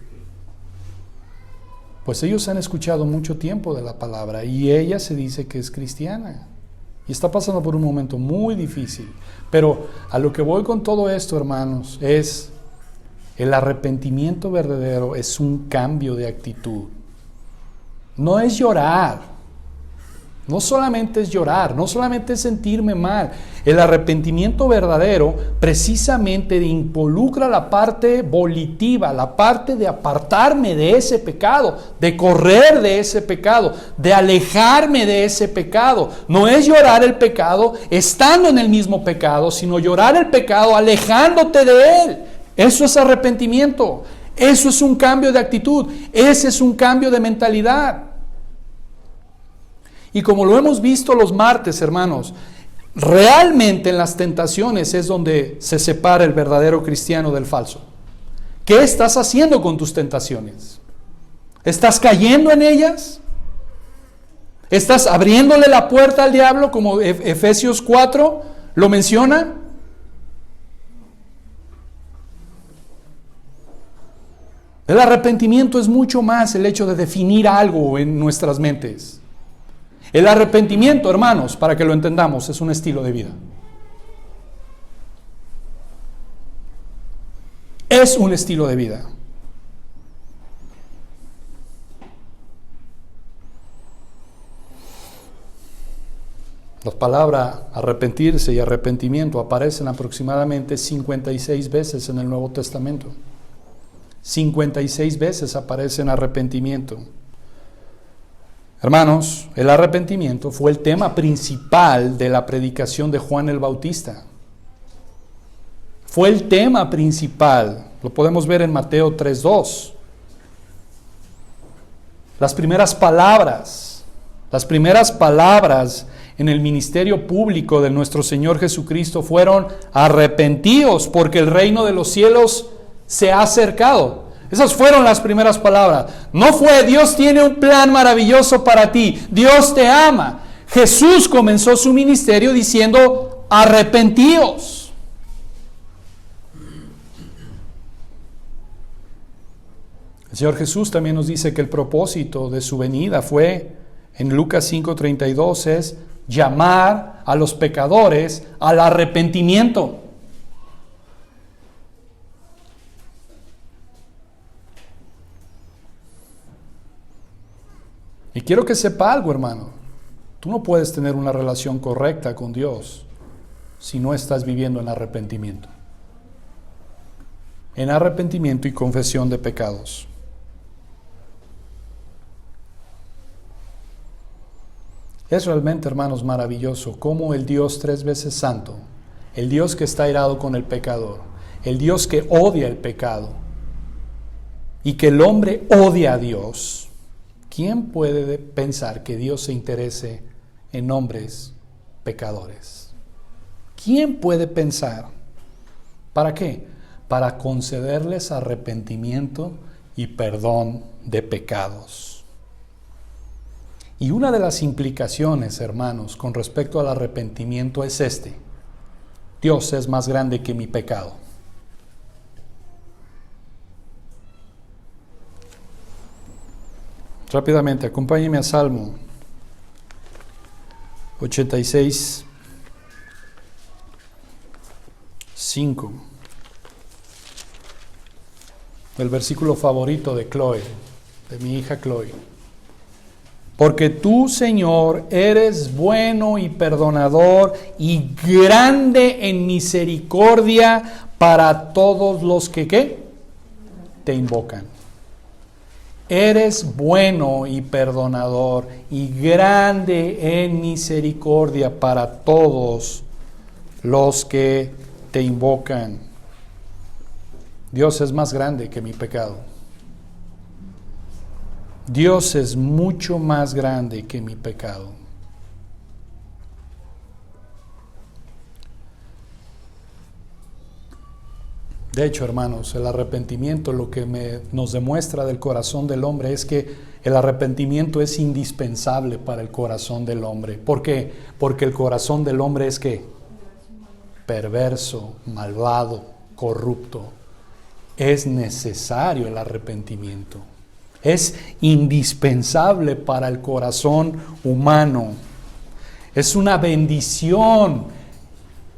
pues ellos han escuchado mucho tiempo de la palabra y ella se dice que es cristiana. Y está pasando por un momento muy difícil. Pero a lo que voy con todo esto, hermanos, es el arrepentimiento verdadero es un cambio de actitud. No es llorar. No solamente es llorar, no solamente es sentirme mal. El arrepentimiento verdadero precisamente involucra la parte volitiva, la parte de apartarme de ese pecado, de correr de ese pecado, de alejarme de ese pecado. No es llorar el pecado estando en el mismo pecado, sino llorar el pecado alejándote de él. Eso es arrepentimiento. Eso es un cambio de actitud. Ese es un cambio de mentalidad. Y como lo hemos visto los martes, hermanos, realmente en las tentaciones es donde se separa el verdadero cristiano del falso. ¿Qué estás haciendo con tus tentaciones? ¿Estás cayendo en ellas? ¿Estás abriéndole la puerta al diablo como Efesios 4 lo menciona? El arrepentimiento es mucho más el hecho de definir algo en nuestras mentes. El arrepentimiento, hermanos, para que lo entendamos, es un estilo de vida. Es un estilo de vida. Las palabras arrepentirse y arrepentimiento aparecen aproximadamente 56 veces en el Nuevo Testamento. 56 veces aparece en arrepentimiento. Hermanos, el arrepentimiento fue el tema principal de la predicación de Juan el Bautista. Fue el tema principal. Lo podemos ver en Mateo 3:2. Las primeras palabras en el ministerio público de nuestro Señor Jesucristo fueron: arrepentíos, porque el reino de los cielos se ha acercado. Esas fueron las primeras palabras. No fue: Dios tiene un plan maravilloso para ti, Dios te ama. Jesús comenzó su ministerio diciendo: arrepentíos. El Señor Jesús también nos dice que el propósito de su venida fue, en Lucas 5:32, es llamar a los pecadores al arrepentimiento. Y quiero que sepa algo, hermano. Tú no puedes tener una relación correcta con Dios si no estás viviendo en arrepentimiento. En arrepentimiento y confesión de pecados. Es realmente, hermanos, maravilloso cómo el Dios 3 veces santo, el Dios que está airado con el pecador, el Dios que odia el pecado y que el hombre odia a Dios. ¿Quién puede pensar que Dios se interese en hombres pecadores? ¿Quién puede pensar? ¿Para qué? Para concederles arrepentimiento y perdón de pecados. Y una de las implicaciones, hermanos, con respecto al arrepentimiento es Dios es más grande que mi pecado. Rápidamente, acompáñenme a Salmo 86, 5. El versículo favorito de Chloe, de mi hija Chloe. Porque tú, Señor, eres bueno y perdonador y grande en misericordia para todos los que, ¿qué? Te invocan. Eres bueno y perdonador y grande en misericordia para todos los que te invocan. Dios es más grande que mi pecado. Dios es mucho más grande que mi pecado. De hecho, hermanos, el arrepentimiento, lo que nos demuestra del corazón del hombre es que el arrepentimiento es indispensable para el corazón del hombre. ¿Por qué? Porque el corazón del hombre es ¿qué? Perverso, malvado, corrupto. Es necesario el arrepentimiento. Es indispensable para el corazón humano. Es una bendición.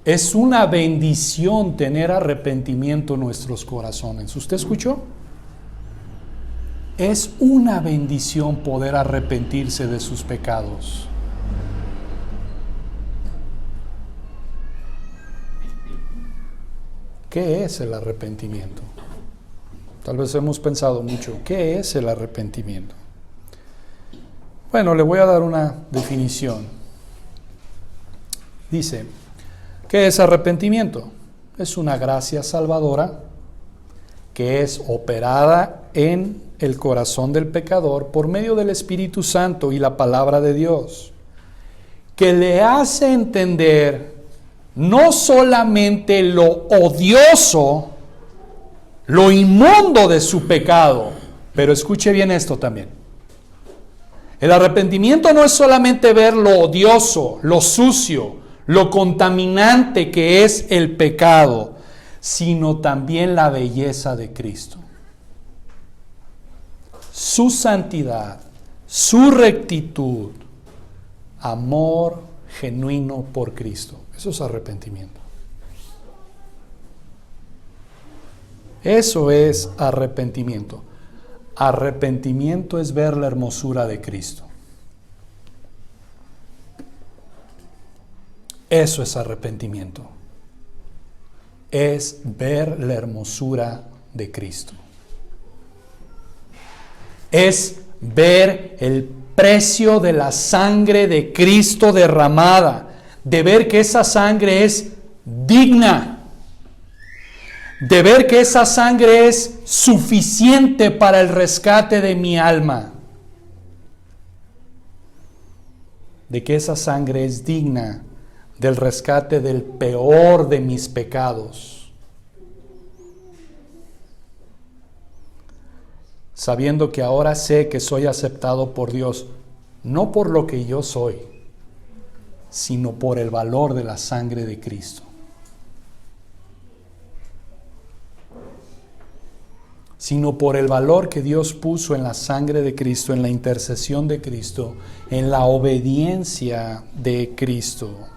Es una bendición tener arrepentimiento en nuestros corazones. ¿Usted escuchó? Es una bendición poder arrepentirse de sus pecados. ¿Qué es el arrepentimiento? Tal vez hemos pensado mucho, ¿qué es el arrepentimiento? Bueno, le voy a dar una definición. Dice, ¿qué es arrepentimiento? Es una gracia salvadora que es operada en el corazón del pecador por medio del Espíritu Santo y la palabra de Dios, que le hace entender no solamente lo odioso, lo inmundo de su pecado, pero escuche bien esto también. El arrepentimiento no es solamente ver lo odioso, lo sucio, lo contaminante que es el pecado, sino también la belleza de Cristo. Su santidad, su rectitud, amor genuino por Cristo. Eso es arrepentimiento. Eso es arrepentimiento. Arrepentimiento es ver la hermosura de Cristo. Eso es arrepentimiento. Es ver la hermosura de Cristo. Es ver el precio de la sangre de Cristo derramada. De ver que esa sangre es digna. De ver que esa sangre es suficiente para el rescate de mi alma. De que esa sangre es digna del rescate del peor de mis pecados. Sabiendo que ahora sé que soy aceptado por Dios, no por lo que yo soy, sino por el valor de la sangre de Cristo. Sino por el valor que Dios puso en la sangre de Cristo, en la intercesión de Cristo, en la obediencia de Cristo.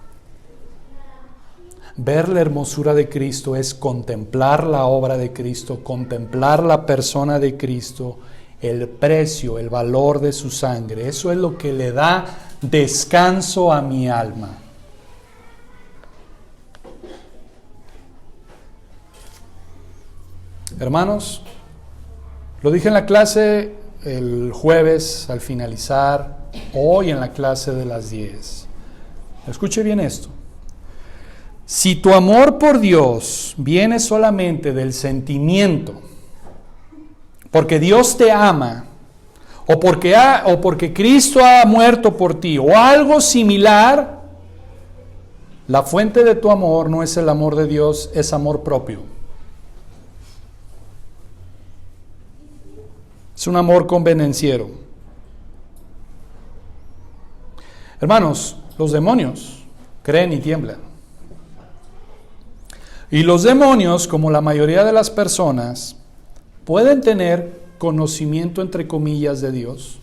Ver la hermosura de Cristo es contemplar la obra de Cristo, contemplar la persona de Cristo, el precio, el valor de su sangre. Eso es lo que le da descanso a mi alma. Hermanos, lo dije en la clase el jueves al finalizar. hoy en la clase de las 10. Escuche bien esto. Si tu amor por Dios viene solamente del sentimiento, porque Dios te ama, o porque Cristo ha muerto por ti, o algo similar, la fuente de tu amor no es el amor de Dios, es amor propio. Es un amor convenenciero. Hermanos, los demonios creen y tiemblan. Y los demonios, como la mayoría de las personas, pueden tener conocimiento entre comillas de Dios,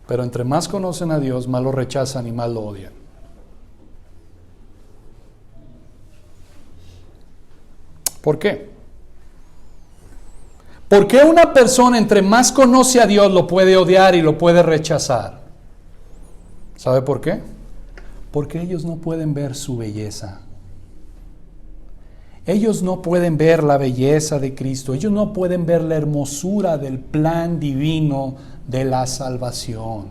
pero entre más conocen a Dios, más lo rechazan y más lo odian. ¿Por qué? ¿Por qué una persona entre más conoce a Dios lo puede odiar y lo puede rechazar? ¿Sabe por qué? Porque ellos no pueden ver su belleza. Ellos no pueden ver la belleza de Cristo. Ellos no pueden ver la hermosura del plan divino de la salvación.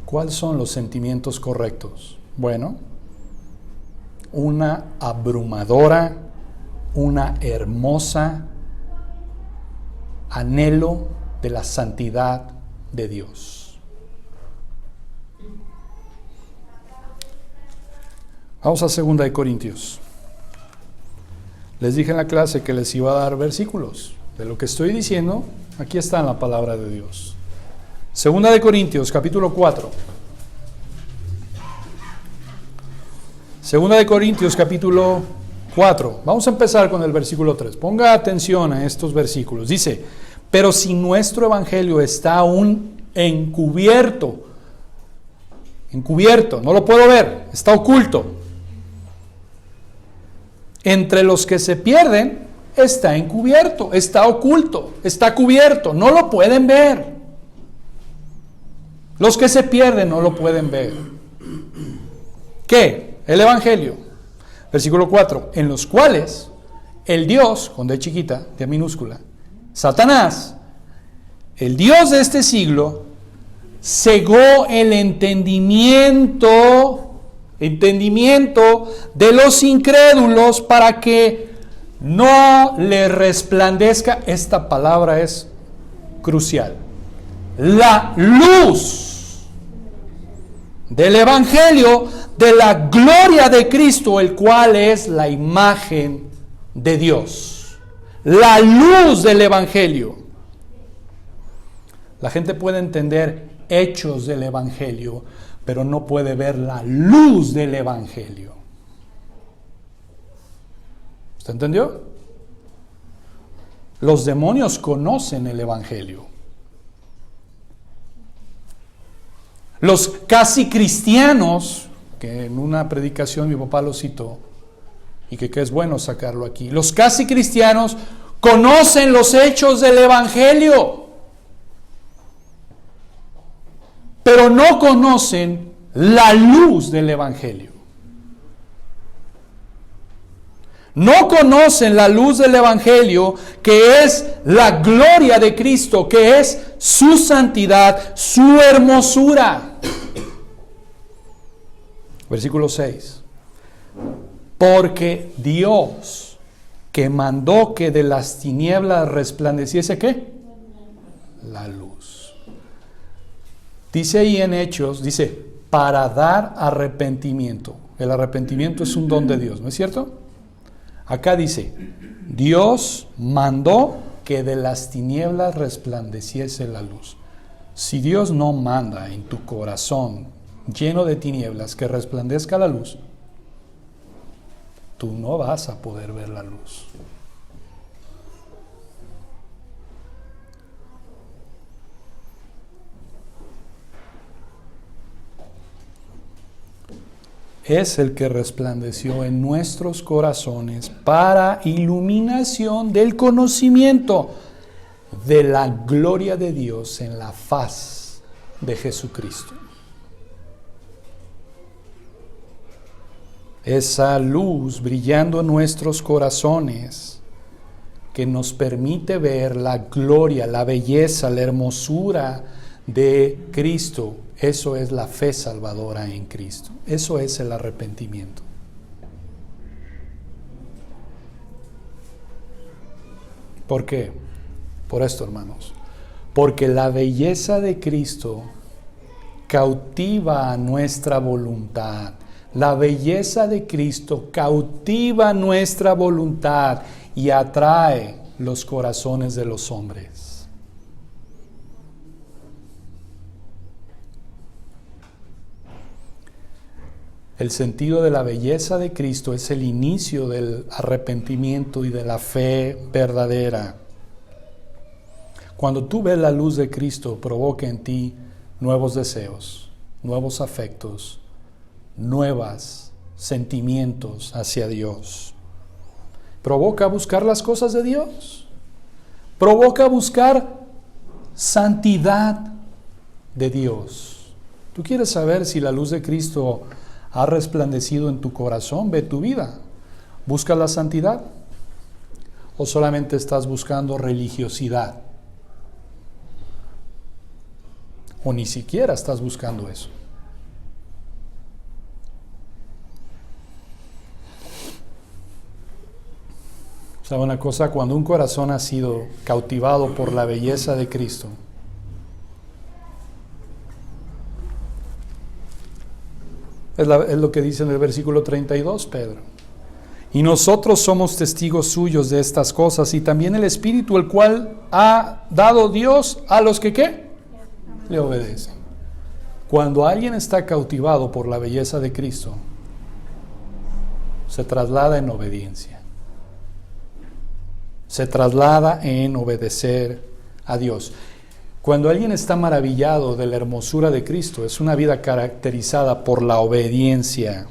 ¿Cuáles son los sentimientos correctos? Bueno, una abrumadora, una hermosa anhelo de la santidad de Dios. Vamos a 2 de Corintios. Les dije en la clase que les iba a dar versículos de lo que estoy diciendo. Aquí está en la palabra de Dios. 2 de Corintios, capítulo 4. 2 de Corintios, capítulo 4. Vamos a empezar con el versículo 3. Ponga atención a estos versículos. Dice: pero si nuestro evangelio está aún encubierto, no lo puedo ver, está oculto. Entre los que se pierden, está encubierto, está oculto, está cubierto, no lo pueden ver. Los que se pierden no lo pueden ver. ¿Qué? El evangelio. Versículo 4. En los cuales el Dios, con D chiquita, D minúscula, Satanás, el Dios de este siglo, cegó el entendimiento de los incrédulos para que no le resplandezca. Esta palabra es crucial. La luz del evangelio de la gloria de Cristo, el cual es la imagen de Dios. La luz del evangelio. La gente puede entender hechos del evangelio, pero no puede ver la luz del evangelio. ¿Usted entendió? Los demonios conocen el evangelio. Los casi cristianos, que en una predicación mi papá lo citó, y que es bueno sacarlo aquí, los casi cristianos conocen los hechos del evangelio, pero no conocen la luz del evangelio. No conocen la luz del evangelio, que es la gloria de Cristo, que es su santidad, su hermosura. Versículo 6. Porque Dios, que mandó que de las tinieblas resplandeciese, ¿qué? La luz. Dice ahí en Hechos, dice, para dar arrepentimiento. El arrepentimiento es un don de Dios, ¿no es cierto? Acá dice, Dios mandó que de las tinieblas resplandeciese la luz. Si Dios no manda en tu corazón lleno de tinieblas que resplandezca la luz, tú no vas a poder ver la luz. Es el que resplandeció en nuestros corazones para iluminación del conocimiento de la gloria de Dios en la faz de Jesucristo. Esa luz brillando en nuestros corazones que nos permite ver la gloria, la belleza, la hermosura de Cristo. Eso es la fe salvadora en Cristo. Eso es el arrepentimiento. ¿Por qué? Por esto, hermanos. Porque la belleza de Cristo cautiva nuestra voluntad. La belleza de Cristo cautiva nuestra voluntad y atrae los corazones de los hombres. El sentido de la belleza de Cristo es el inicio del arrepentimiento y de la fe verdadera. Cuando tú ves la luz de Cristo, provoca en ti nuevos deseos, nuevos afectos, nuevos sentimientos hacia Dios. Provoca buscar las cosas de Dios. Provoca buscar santidad de Dios. ¿Tú quieres saber si la luz de Cristo ha resplandecido en tu corazón? Ve tu vida. ¿Busca la santidad? ¿O solamente estás buscando religiosidad? ¿O ni siquiera estás buscando eso? ¿Sabe una cosa? Cuando un corazón ha sido cautivado por la belleza de Cristo, es lo que dice en el versículo 32, Pedro. Y nosotros somos testigos suyos de estas cosas, y también el Espíritu, el cual ha dado Dios a los que ¿qué? Le obedecen. Cuando alguien está cautivado por la belleza de Cristo, se traslada en obediencia. Se traslada en obedecer a Dios. Cuando alguien está maravillado de la hermosura de Cristo, es una vida caracterizada por la obediencia.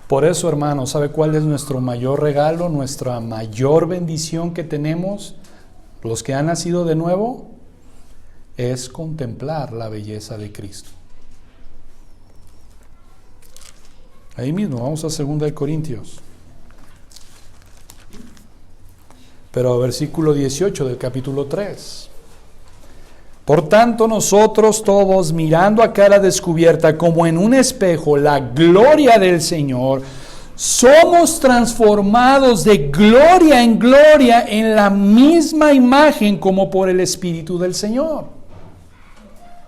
Por eso, hermanos, ¿sabe cuál es nuestro mayor regalo, nuestra mayor bendición que tenemos, los que han nacido de nuevo? Es contemplar la belleza de Cristo. Ahí mismo, vamos a 2 Corintios. Pero versículo 18 del capítulo 3. Por tanto, nosotros todos, mirando a cara descubierta como en un espejo la gloria del Señor, somos transformados de gloria en gloria en la misma imagen como por el Espíritu del Señor.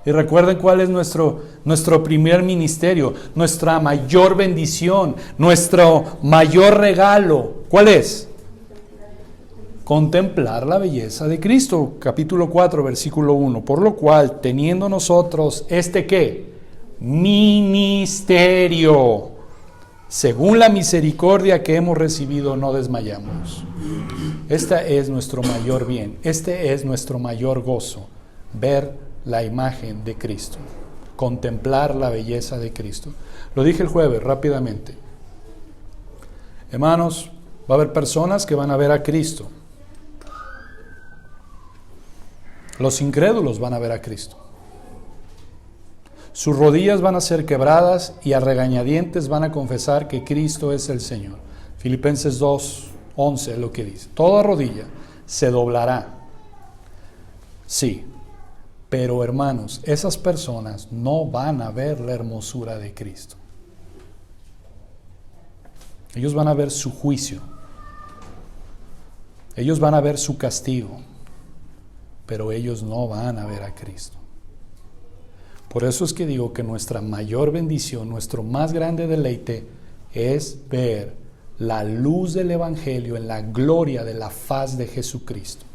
Y recuerden cuál es nuestro primer ministerio, nuestra mayor bendición, nuestro mayor regalo. ¿Cuál es? Contemplar la belleza de Cristo. Capítulo 4, versículo 1. Por lo cual, teniendo nosotros ¿qué? Ministerio. Según la misericordia que hemos recibido, no desmayamos. Este es nuestro mayor bien. Este es nuestro mayor gozo. Ver la imagen de Cristo. Contemplar la belleza de Cristo. Lo dije el jueves, rápidamente. Hermanos, va a haber personas que van a ver a Cristo. Los incrédulos van a ver a Cristo. Sus rodillas van a ser quebradas y a regañadientes van a confesar que Cristo es el Señor. Filipenses 2:11 es lo que dice. Toda rodilla se doblará. Sí, pero hermanos, esas personas no van a ver la hermosura de Cristo. Ellos van a ver su juicio. Ellos van a ver su castigo. Pero ellos no van a ver a Cristo. Por eso es que digo que nuestra mayor bendición, nuestro más grande deleite es ver la luz del Evangelio en la gloria de la faz de Jesucristo.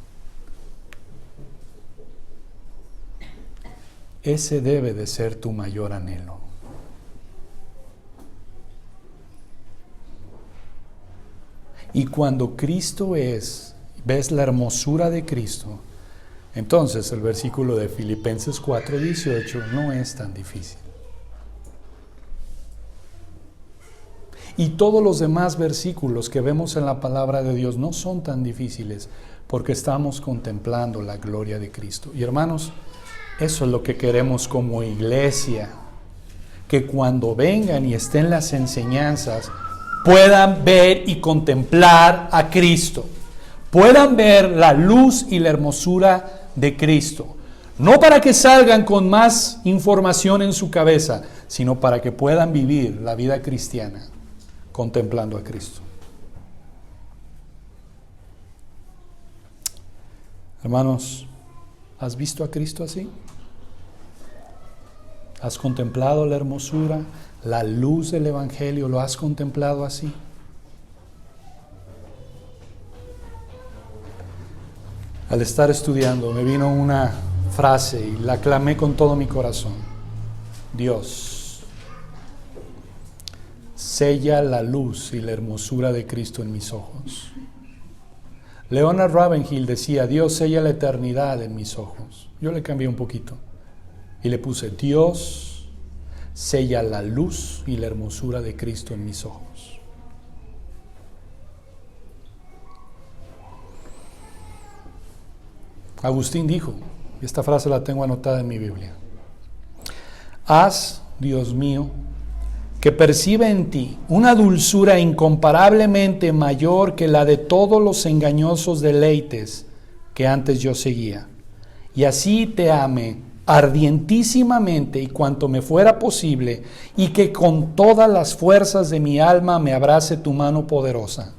Ese debe de ser tu mayor anhelo. Y cuando Cristo ves la hermosura de Cristo, entonces el versículo de Filipenses 4:18 no es tan difícil. Y todos los demás versículos que vemos en la palabra de Dios no son tan difíciles porque estamos contemplando la gloria de Cristo. Y hermanos, eso es lo que queremos como iglesia, que cuando vengan y estén las enseñanzas, puedan ver y contemplar a Cristo, puedan ver la luz y la hermosura de Cristo. No para que salgan con más información en su cabeza, sino para que puedan vivir la vida cristiana contemplando a Cristo. Hermanos, ¿has visto a Cristo así? ¿Has contemplado la hermosura, la luz del Evangelio? ¿Lo has contemplado así? Al estar estudiando me vino una frase y la clamé con todo mi corazón. Dios, sella la luz y la hermosura de Cristo en mis ojos. Leonard Ravenhill decía, Dios sella la eternidad en mis ojos. Yo le cambié un poquito y le puse, Dios sella la luz y la hermosura de Cristo en mis ojos. Agustín dijo, y esta frase la tengo anotada en mi Biblia, haz, Dios mío, que perciba en ti una dulzura incomparablemente mayor que la de todos los engañosos deleites que antes yo seguía, y así te ame ardientísimamente y cuanto me fuera posible, y que con todas las fuerzas de mi alma me abrace tu mano poderosa,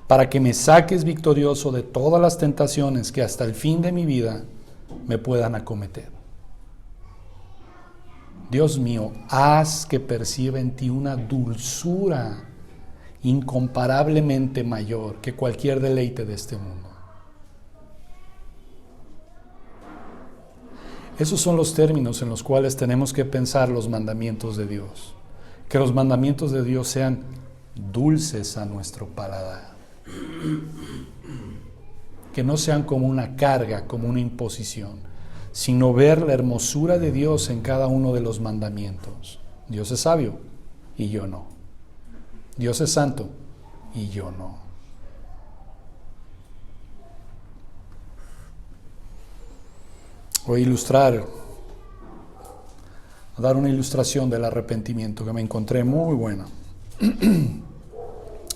para que me saques victorioso de todas las tentaciones que hasta el fin de mi vida me puedan acometer. Dios mío, haz que perciba en ti una dulzura incomparablemente mayor que cualquier deleite de este mundo. Esos son los términos en los cuales tenemos que pensar los mandamientos de Dios. Que los mandamientos de Dios sean dulces a nuestro paladar. Que no sean como una carga, como una imposición, sino ver la hermosura de Dios en cada uno de los mandamientos. Dios es sabio y yo no. Dios es santo y yo no. Voy a dar una ilustración del arrepentimiento que me encontré muy buena.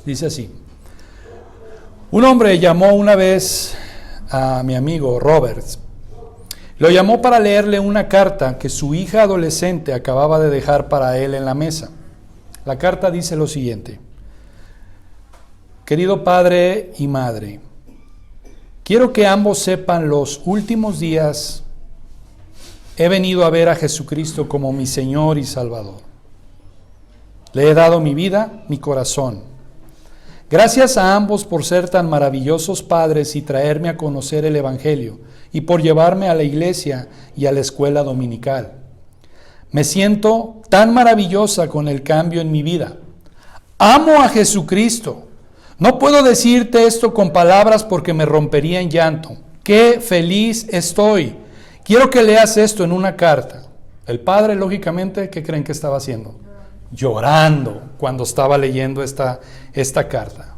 Dice así. Un hombre llamó una vez a mi amigo Roberts. Lo llamó para leerle una carta que su hija adolescente acababa de dejar para él en la mesa. La carta dice lo siguiente: querido padre y madre, quiero que ambos sepan los últimos días he venido a ver a Jesucristo como mi Señor y Salvador. Le he dado mi vida, mi corazón. Gracias a ambos por ser tan maravillosos padres y traerme a conocer el Evangelio y por llevarme a la iglesia y a la escuela dominical. Me siento tan maravillosa con el cambio en mi vida. Amo a Jesucristo. No puedo decirte esto con palabras porque me rompería en llanto. ¡Qué feliz estoy! Quiero que leas esto en una carta. El padre, lógicamente, ¿qué creen que estaba haciendo? Llorando cuando estaba leyendo esta carta.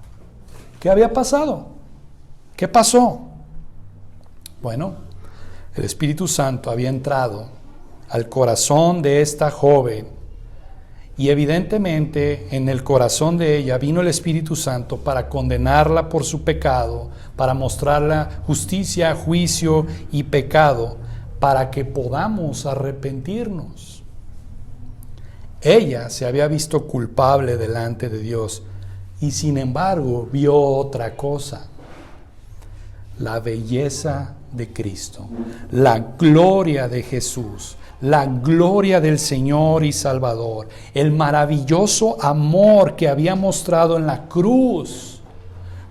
¿Qué había pasado? ¿Qué pasó? Bueno, el Espíritu Santo había entrado al corazón de esta joven y evidentemente en el corazón de ella vino el Espíritu Santo para condenarla por su pecado, para mostrarle justicia, juicio y pecado, para que podamos arrepentirnos. Ella se había visto culpable delante de Dios y sin embargo vio otra cosa: la belleza de Cristo, la gloria de Jesús, la gloria del Señor y Salvador, el maravilloso amor que había mostrado en la cruz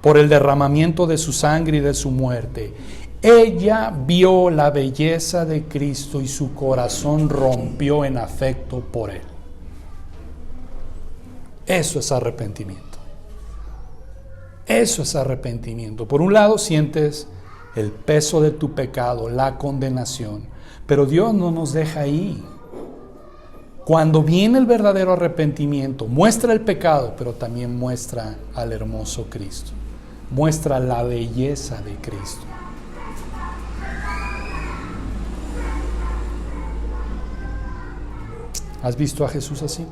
por el derramamiento de su sangre y de su muerte. Ella vio la belleza de Cristo y su corazón rompió en afecto por Él. Eso es arrepentimiento. Eso es arrepentimiento. Por un lado sientes el peso de tu pecado, la condenación, pero Dios no nos deja ahí. Cuando viene el verdadero arrepentimiento, muestra el pecado, pero también muestra al hermoso Cristo. Muestra la belleza de Cristo. ¿Has visto a Jesús así?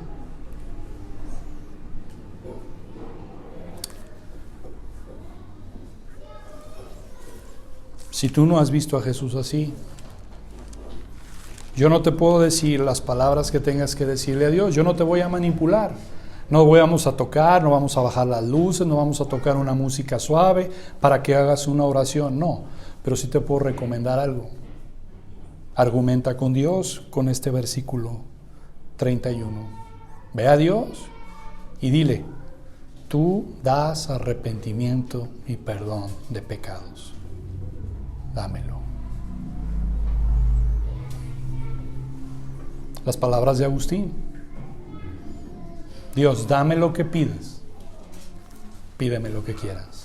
Si tú no has visto a Jesús así, yo no te puedo decir las palabras que tengas que decirle a Dios. Yo no te voy a manipular. No vamos a tocar, no vamos a bajar las luces, no vamos a tocar una música suave para que hagas una oración. No, pero sí te puedo recomendar algo. Argumenta con Dios con este versículo 31. Ve a Dios y dile: tú das arrepentimiento y perdón de pecados. Dámelo. Las palabras de Agustín: Dios, dame lo que pides, pídeme lo que quieras.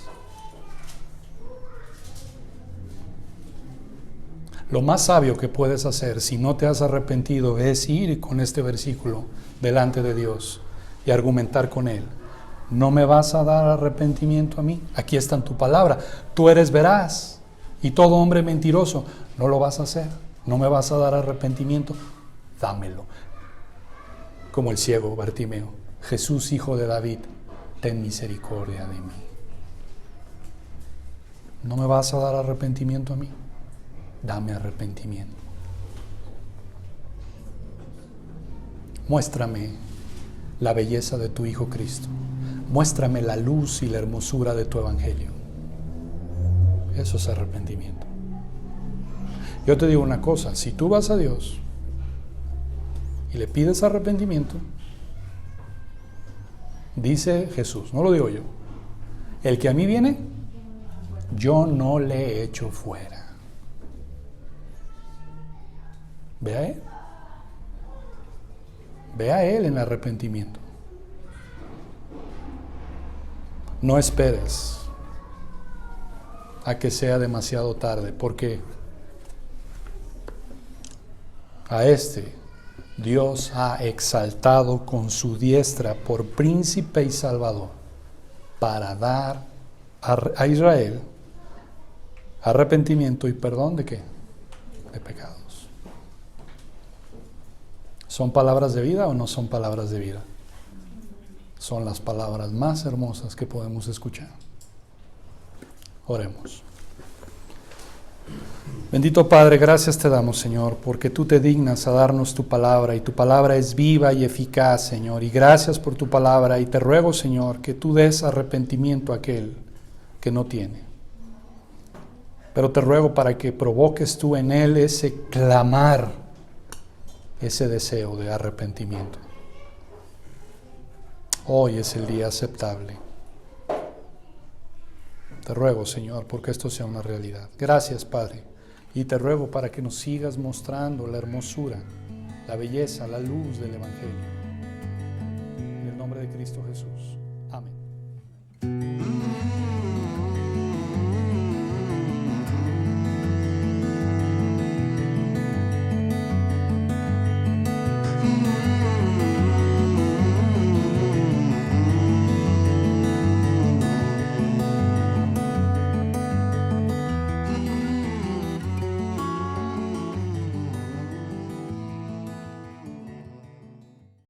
Lo más sabio que puedes hacer si no te has arrepentido es ir con este versículo delante de Dios y argumentar con Él. ¿No me vas a dar arrepentimiento a mí? Aquí está en tu palabra. Tú eres veraz y todo hombre mentiroso. No lo vas a hacer. No me vas a dar arrepentimiento. Dámelo. Como el ciego Bartimeo: Jesús, hijo de David, ten misericordia de mí. ¿No me vas a dar arrepentimiento a mí? Dame arrepentimiento. Muéstrame la belleza de tu Hijo Cristo. Muéstrame la luz y la hermosura de tu Evangelio. Eso es arrepentimiento. Yo te digo una cosa: si tú vas a Dios y le pides arrepentimiento, dice Jesús, no lo digo yo, el que a mí viene, yo no le echo fuera. Ve a Él. Ve a Él en arrepentimiento. No esperes a que sea demasiado tarde, porque a este Dios ha exaltado con su diestra por príncipe y salvador, para dar a Israel arrepentimiento y perdón ¿de qué? De pecados. ¿Son palabras de vida o no son palabras de vida? Son las palabras más hermosas que podemos escuchar. Oremos. Bendito Padre, gracias te damos, Señor, porque tú te dignas a darnos tu palabra, y tu palabra es viva y eficaz, Señor. Y gracias por tu palabra, y te ruego, Señor, que tú des arrepentimiento a aquel que no tiene. Pero te ruego para que provoques tú en él ese clamar, ese deseo de arrepentimiento. Hoy es el día aceptable. Te ruego, Señor, porque esto sea una realidad. Gracias, Padre. Y te ruego para que nos sigas mostrando la hermosura, la belleza, la luz del Evangelio. En el nombre de Cristo Jesús. Amén.